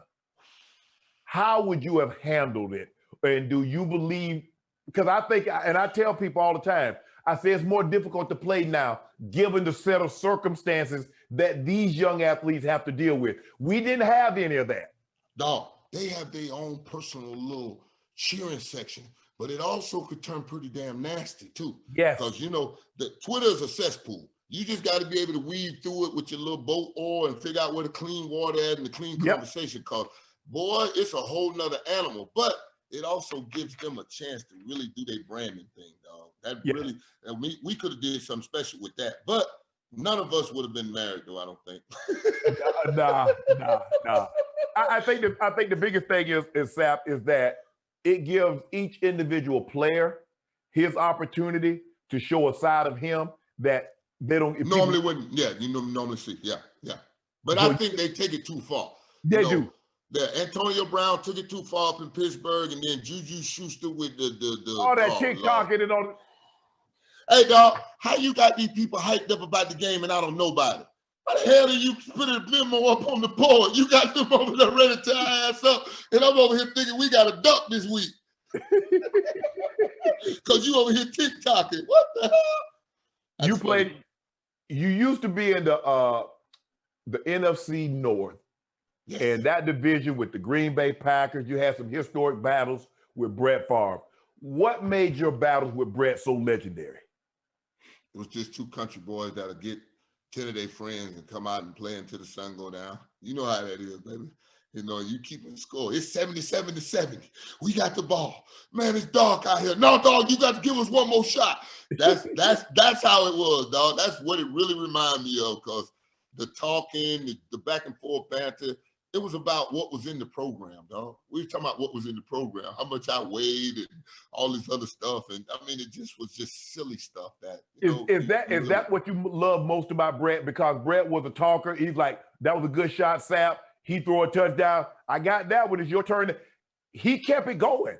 How would you have handled it? And do you believe, because I think, and I tell people all the time, I say it's more difficult to play now, given the set of circumstances that these young athletes have to deal with. We didn't have any of that.
No, they have their own personal little cheering section. But it also could turn pretty damn nasty too.
Yes.
Because the Twitter is a cesspool. You just got to be able to weave through it with your little boat oar and figure out where the clean water is and the clean conversation. Because boy, it's a whole nother animal. But it also gives them a chance to really do their branding thing, dog. That really, we could have did something special with that. But none of us would have been married, though. I don't think.
Nah. I think the biggest thing is Sapp, is that it gives each individual player his opportunity to show a side of him that they don't
normally wouldn't. Yeah, normally see. Yeah. But I think they take it too far.
They do.
Antonio Brown took it too far up in Pittsburgh, and then Juju Schuster with the
all that TikToking and all.
Hey, dog, how you got these people hyped up about the game and I don't know about it? Why the hell did you put a memo up on the board? You got them over there ready to tie our ass up, and I'm over here thinking we got a duck this week. Because you over here TikToking. What the hell?
You used to be in the NFC North, yes, and that division with the Green Bay Packers. You had some historic battles with Brett Favre. What made your battles with Brett so legendary?
It was just two country boys that'll get 10 of their friends and come out and play until the sun go down. You know how that is, baby. You know, you keep the score. It's 77-70. We got the ball. Man, it's dark out here. No, dog, you got to give us one more shot. That's how it was, dog. That's what it really reminded me of, because the talking, the back and forth banter, it was about what was in the program, dog. We were talking about what was in the program, how much I weighed and all this other stuff. And I mean, it just was just silly stuff that,
is that what you love most about Brett? Because Brett was a talker. He's like, that was a good shot, Sapp. He threw a touchdown. I got that one. It's your turn. He kept it going.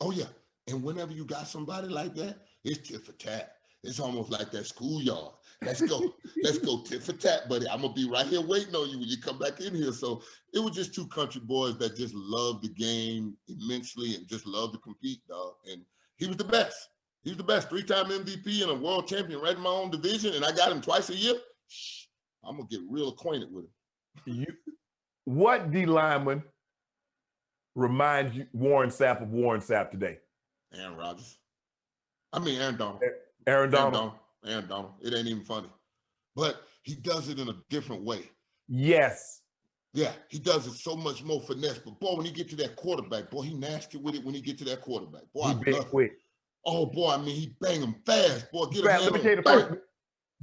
Oh, yeah. And whenever you got somebody like that, it's tit for tat. It's almost like that schoolyard. Let's go. Let's go tit for tat, buddy. I'm going to be right here waiting on you when you come back in here. So it was just two country boys that just loved the game immensely and just loved to compete, dog. And he was the best. He was the best. 3-time MVP and a world champion right in my own division, and I got him twice a year. I'm going to get real acquainted with him.
What D lineman reminds you Warren Sapp of Warren Sapp today?
Aaron Rodgers. I mean, Aaron Donald.
Aaron Donald.
Aaron Donald. It ain't even funny. But he does it in a different way.
Yes.
Yeah, he does it so much more finesse. But, boy, when he get to that quarterback, boy, he nasty with it when he get to that quarterback. Boy, I love it. Oh, boy, I mean, he bang him fast. Boy, get him.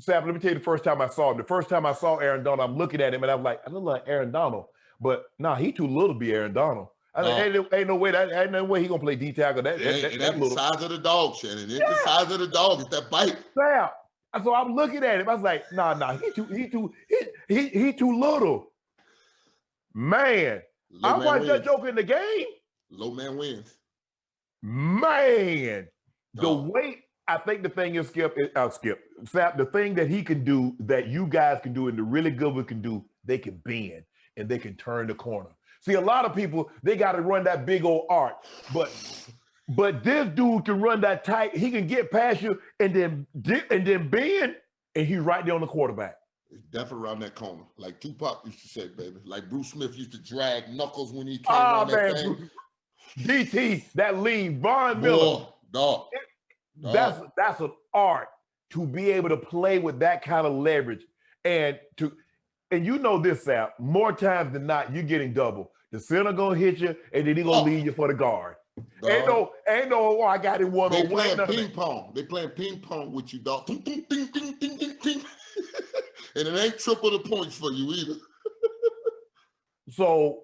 Sapp, let me tell you the first time I saw him. The first time I saw Aaron Donald, I'm looking at him, and I'm like, I look like Aaron Donald. But nah, he too little to be Aaron Donald. Ain't no way he gonna play D tackle. That
the size of the dog, Shannon. It's the size of the dog. It's that bite.
Sapp. So I'm looking at him. I was like, nah, he too little. Man, I watched that joke in the game.
Low man wins.
Man, the weight. I think the thing is Sapp, the thing that he can do that you guys can do and the really good ones can do, they can bend and they can turn the corner. See, a lot of people, they got to run that big old arc, but this dude can run that tight. He can get past you and then bend, and he's right there on the quarterback.
It's definitely around that corner, like Tupac used to say, baby. Like Bruce Smith used to drag Knuckles when he came around that thing.
DT, that lean, Von Miller.
Dog.
That's an art to be able to play with that kind of leverage and you know this, Sapp, more times than not, you're getting double. The center gonna hit you, and then he gonna lead you for the guard. Ain't no, I got it one on one.
They playing ping pong. They playing ping pong with you, dog. Ding, ding, ding, ding, ding, ding, ding. And it ain't triple the points for you either.
So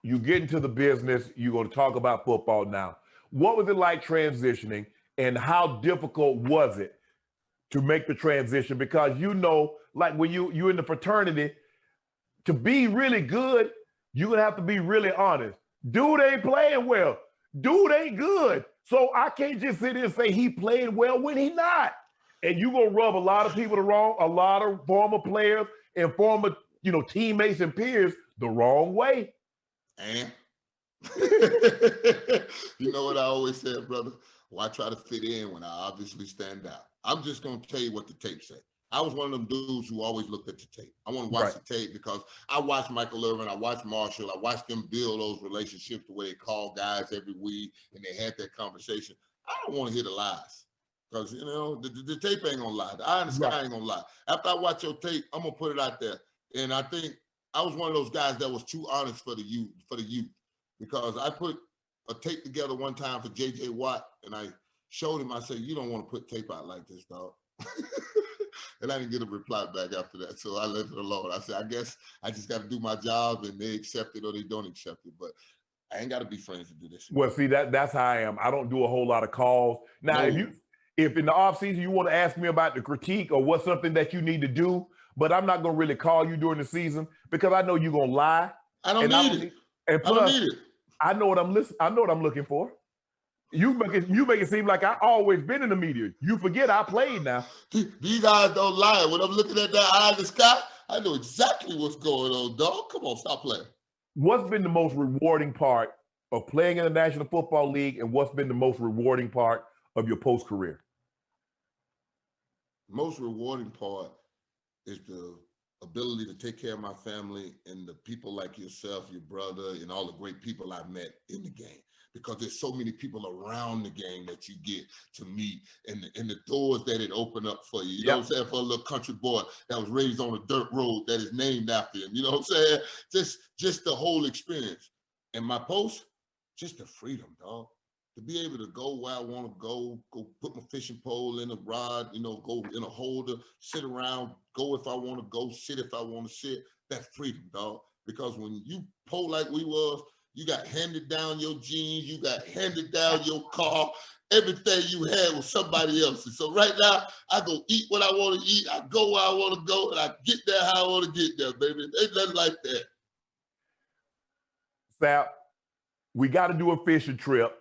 you get into the business. You're gonna talk about football now. What was it like transitioning, and how difficult was it to make the transition? Because like when you in the fraternity, to be really good, you're gonna have to be really honest. Dude ain't playing well. Dude ain't good. So I can't just sit here and say he playing well when he not. And you're gonna rub a lot of people a lot of former players and former, teammates and peers the wrong way.
And you know what I always said, brother? Why try to fit in when I obviously stand out? I'm just gonna tell you what the tape said. I was one of them dudes who always looked at the tape. I want to watch the tape because I watched Michael Irvin, I watched Marshall, I watched them build those relationships the way they call guys every week and they had that conversation. I don't want to hear the lies because, the tape ain't going to lie. The eye in the sky ain't going to lie. After I watch your tape, I'm going to put it out there. And I think I was one of those guys that was too honest for the youth because I put a tape together one time for J.J. Watt and I showed him, I said, you don't want to put tape out like this, dog. And I didn't get a reply back after that. So I left it alone. I said, I guess I just got to do my job and they accept it or they don't accept it. But I ain't got to be friends to do this.
Well, see, that's how I am. I don't do a whole lot of calls. Now, if in the offseason you want to ask me about the critique or what's something that you need to do, but I'm not going to really call you during the season because I know you're going to lie.
I don't need it.
And plus,
I don't need it.
I know what I'm looking for. You make it seem like I always been in the media. You forget I played now.
These eyes don't lie. When I'm looking at that eye in the sky, I know exactly what's going on, dog. Come on, stop playing.
What's been the most rewarding part of playing in the National Football League, and what's been the most rewarding part of your post-career?
Most rewarding part is the ability to take care of my family and the people like yourself, your brother, and all the great people I've met in the game. Because there's so many people around the game that you get to meet, and the doors that it opened up for you. You know what I'm saying? For a little country boy that was raised on a dirt road that is named after him. You know what I'm saying? Just the whole experience. And my post, just the freedom, dog. To be able to go where I want to go put my fishing pole in a rod, you know, go in a holder, sit around, go if I want to go, sit if I want to sit. That's freedom, dog. Because when you pull like we was, you got handed down your jeans, you got handed down your car, everything you had was somebody else's. So right now, I go eat what I want to eat, I go where I want to go, and I get there how I want to get there, baby. Ain't nothing like that.
Sapp, we got to do a fishing trip.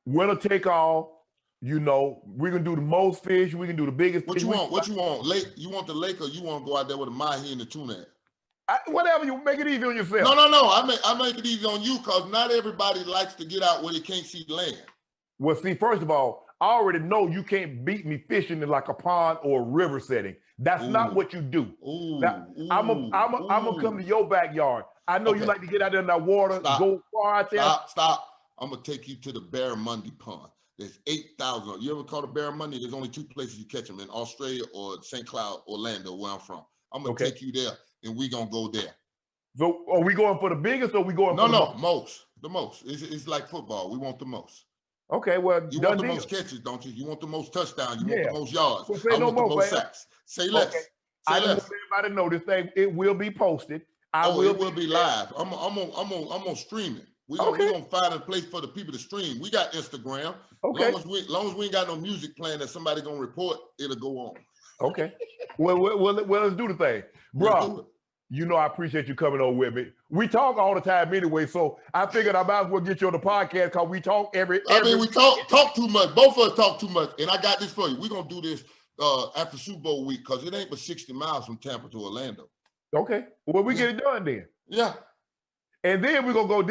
Winner take all. You know, we're gonna do the most fish. We can do the biggest.
What you want? What you want? Lake? You want the lake, or you want to go out there with a mahi and the tuna?
Whatever, you make it easy on yourself.
No. I make it easy on you because not everybody likes to get out where they can't see land.
Well, see, first of all, I already know you can't beat me fishing in like a pond or a river setting. That's not what you do. Now, I'm gonna come to your backyard. I know you like to get out there in that water, go far out there.
Stop. I'm gonna take you to the barramundi pond. There's 8,000. You ever caught a barramundi? There's only 2 places you catch them, in Australia or St. Cloud, Orlando, where I'm from. I'm gonna take you there, and we gonna go there.
So are we going for the biggest, or we going for
the most? The most. It's like football. We want the most.
Okay, well,
you want the most catches, don't you? You want the most touchdowns. You want the most yards. I want the most sacks. Say less. Okay.
I just want everybody to know this thing. It will be posted. It will be live. I'm gonna stream it. We're gonna find a place for the people to stream. We got Instagram. Okay. Long as we ain't got no music playing that somebody gonna report, it'll go on. Okay. well, let's do the thing. Bro, you know I appreciate you coming on with me. We talk all the time anyway, so I figured I might as well get you on the podcast because we talk every
we talk too much. Both of us talk too much. And I got this for you. We're gonna do this after Super Bowl week because it ain't but 60 miles from Tampa to Orlando.
Okay. Well, we get it done then.
Yeah.
And then we're gonna go out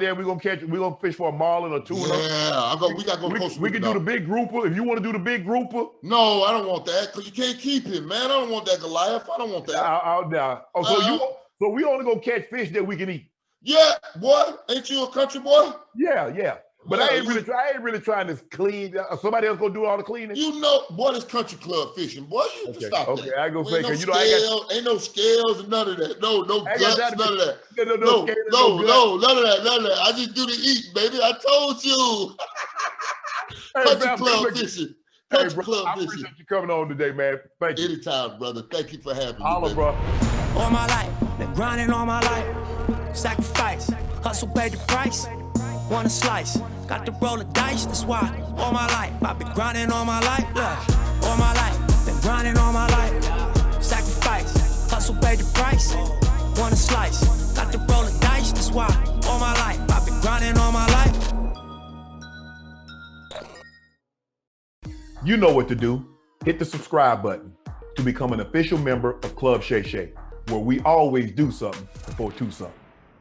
there, we're gonna fish for a marlin or tuna.
Yeah, we gotta go Costa Rica.
We can do the big grouper if you want to do the big grouper.
No, I don't want that because you can't keep him, man. I don't want that Goliath. I don't want that.
So we only gonna catch fish that we can eat.
Yeah, boy. Ain't you a country boy?
Yeah. But I ain't really trying to clean. Somebody else gonna do all the cleaning.
You know what is country club fishing, boy? You stop that.
Okay, I go say because
ain't no scales and none of that. No guts, none of that. No, none of that. I just do the eating, baby. I told you. Country club fishing. Country club fishing. I appreciate
you coming on today, man. Thank you.
Anytime, brother. Thank you for having me.
Holla, bro.
All my life, been grinding all my life. Sacrifice, hustle, pay the price. Want a slice, got to roll the dice, that's why all my life, I've been grinding all my life, look, all my life, been grinding all my life, sacrifice, hustle, pay the price, want a slice, got to roll the dice, that's why all my life, I've been grinding all my life.
You know what to do, hit the subscribe button to become an official member of Club Shay Shay, where we always do something for two something.